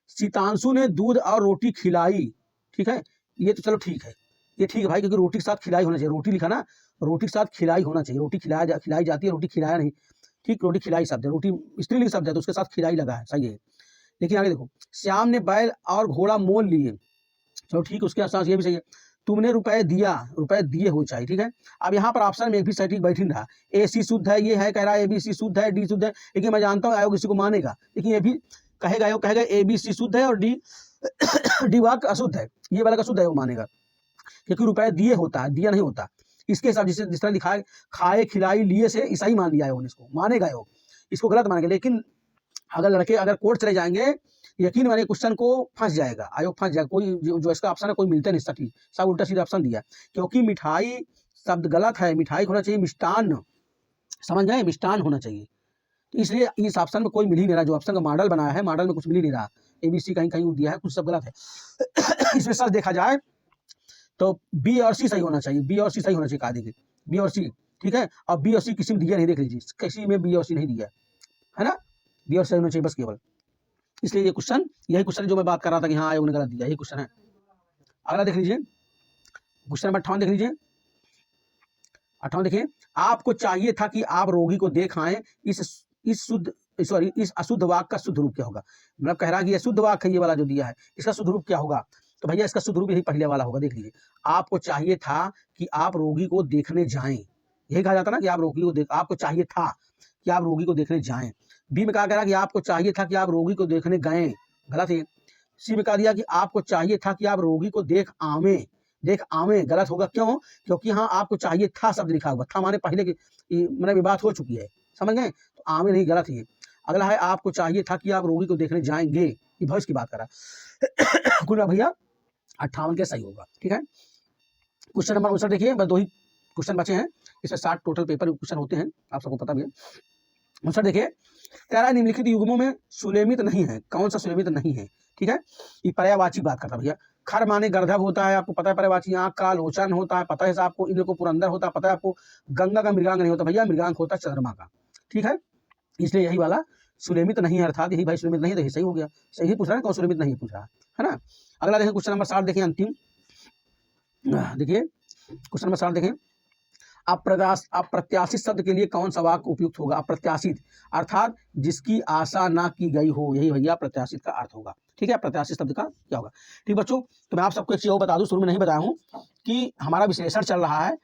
सीतांशु ने दूध और रोटी खिलाई, ठीक है, ये तो चलो ठीक है, ये ठीक है भाई, क्योंकि रोटी के साथ खिलाई होना चाहिए, रोटी लिखा ना, रोटी के साथ खिलाई होना चाहिए, रोटी खिलाई जाती है, रोटी खिलाया नहीं, ठीक, रोटी खिलाई शब्द है, रोटी स्त्रीलिंग शब्द है तो उसके साथ खिलाई लगा है, सही है। लेकिन आगे देखो, श्याम ने बैल और घोड़ा मोल लिए, चलो ठीक है, उसके साथ ये भी सही है। तुमने रुपए दिया, रुपए दिए हो चाहिए, ठीक है। अब यहाँ पर ऑप्शन में एक भी सटीक बैठ नहीं रहा, ए सी शुद्ध है, ये है कह रहा है ए बी सी शुद्ध है, डी शुद्ध है, लेकिन मैं जानता हूँ आयोग इसी को मानेगा, लेकिन ये भी कहेगा, आयोग कहेगा ए बी सी शुद्ध है और डी डी वाक अशुद्ध है, ये वाला का शुद्ध है वो मानेगा, क्योंकि रुपए दिए होता है, दिया नहीं होता। इसके हिसाब जिस तरह लिखा है खाए खिलाई लिए से ईसा ही मान लिया आयोग ने, इसको मानेगा आयोग, इसको गलत मानेगा। लेकिन अगर लड़के अगर कोर्ट चले जाएंगे, यकीन मानिए क्वेश्चन को फंस जाएगा, आयोग फंस जाएगा, कोई जो इसका ऑप्शन है कोई मिलता नहीं सटीक, सब उल्टा सीधा ऑप्शन दिया, क्योंकि मिठाई शब्द गलत है, मिठाई होना चाहिए मिष्टान, समझ गए, मिष्टान होना चाहिए, तो इसलिए इस ऑप्शन में कोई मिल ही नहीं रहा, जो ऑप्शन का मॉडल बनाया है, मॉडल में कुछ मिल ही नहीं रहा, एबीसी कहीं कहीं दिया है, कुछ सब गलत है। इसमें सच देखा जाए तो बी और सी सही होना चाहिए, बी और सी सही होना चाहिए, कहा देखिए बी और सी, ठीक है। और बी और सी किसी में दिया नहीं, देख लीजिए किसी में बी और सी नहीं दिया है ना, बी और सी होना चाहिए बस केवल, इसलिए ये क्वेश्चन, यही क्वेश्चन जो मैं बात कर रहा था कि हाँ आयोग ने गलत दिया, यही क्वेश्चन है। अगला देख लीजिए, क्वेश्चन नंबर 58 देख लीजिए, 58 देखिए, आपको चाहिए था कि आप रोगी को देख आए, इस अशुद्ध वाक्य का शुद्ध रूप क्या होगा, मतलब कह रहा है कि ये शुद्ध वाक्य है, ये वाला जो दिया है, इसका शुद्ध रूप क्या होगा, तो भैया इसका शुद्ध रूप यही पहले वाला होगा, देख लीजिए, आपको चाहिए था कि आप रोगी को देखने जाएं, यही कहा जाता ना कि आप रोगी को आपको चाहिए था कि आप रोगी को देखने जाएं, बी में कहा कह रहा कि आपको चाहिए था कि आप रोगी को देखने गए, गलत है। सी में कहा दिया कि आपको चाहिए था कि आप रोगी को देख आवें, गलत होगा। क्यों? क्योंकि यहाँ आपको चाहिए था शब्द लिखा हुआ था, माने पहले की मैंने बात हो चुकी है, समझ गए? तो आवें नहीं, गलत है। अगला है आपको चाहिए था कि आप रोगी को देखने जाएंगे, ये भविष्य की बात कर रहा है। कुल भैया 58 के सही होगा, ठीक है। क्वेश्चन नंबर 59 देखिए, बस 2 ही क्वेश्चन बचे हैं, इसमें 60 टोटल पेपर क्वेश्चन होते हैं, आप सबको पता भी है। 59 देखिए, कह रहा है निम्नलिखित युग्मों में सुलेमित नहीं है, कौन सा सुलेमित नहीं है, ठीक है। ये पर्यायवाची बात करता है भैया। खर माने गर्दभ होता है, आपको पता है पर्यायवाची। आंख का लोचन होता है, पता है आपको। इंद्र को पुरंदर होता है, पता है आपको। गंगा का मृगांक नहीं होता भैया, मृगांक होता है चंद्रमा का, ठीक है। इसलिए यही वाला सुलेमित नहीं है, अर्थात यही भाई सुलेमित नहीं है, तो सही हो गया। सही पूछ रहा है, कौन सुलेमित नहीं पूछ रहा है ना। अगला देखिए क्वेश्चन नंबर 60 देखिए, अंतिम देखिए क्वेश्चन नंबर 60 देखें, अप्रत्याशित शब्द के लिए कौन सा वाक्य उपयुक्त होगा? अप्रत्याशित अर्थात जिसकी आशा ना की गई हो, यही भैया प्रत्याशित का अर्थ होगा, ठीक है। प्रत्याशित शब्द का क्या होगा? ठीक बच्चों, तो मैं आप सबको एक चीज और बता दूं, शुरू में नहीं बताया हूं कि हमारा विश्लेषण चल रहा है।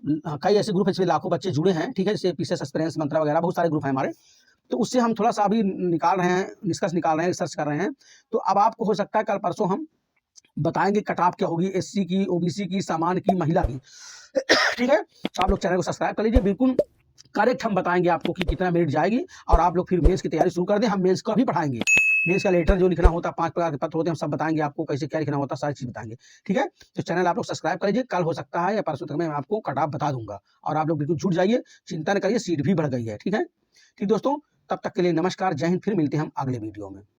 कई ऐसे ग्रुप है जिसमें लाखों बच्चे जुड़े हैं, ठीक है, जैसे पीसीएस एक्सपीरियंस मंत्रा वगैरह बहुत सारे ग्रुप हैं हमारे। तो उससे हम थोड़ा सा अभी निकाल रहे हैं, निष्कर्ष निकाल रहे हैं, रिसर्च कर रहे हैं। तो अब आपको हो सकता है कल परसों हम बताएंगे कट ऑफ क्या होगी, एससी की, ओबीसी की, सामान्य की, महिला की, ठीक है। तो आप लोग चैनल को सब्सक्राइब कर लीजिए, बिल्कुल करेक्ट हम बताएंगे आपको कि कितना मेरिट जाएगी। और आप लोग फिर मेंस की तैयारी शुरू कर दें, हम मेंस का भी पढ़ाएंगे। मेंस का लेटर जो लिखना होता है, 5 प्रकार के पत्र होते हैं, हम सब बताएंगे आपको, कैसे क्या लिखना होता है, सारी चीज बताएंगे, ठीक है। तो चैनल आप लोग सब्सक्राइब कर लीजिए, कल हो सकता है या परसों तक मैं आपको कट ऑफ बता दूंगा। और आप लोग बिल्कुल जुट जाइए, चिंता न करिए, सीट भी बढ़ गई है, ठीक है। ठीक दोस्तों, तब तक के लिए नमस्कार, जय हिंद, फिर मिलते हैं हम अगले वीडियो में।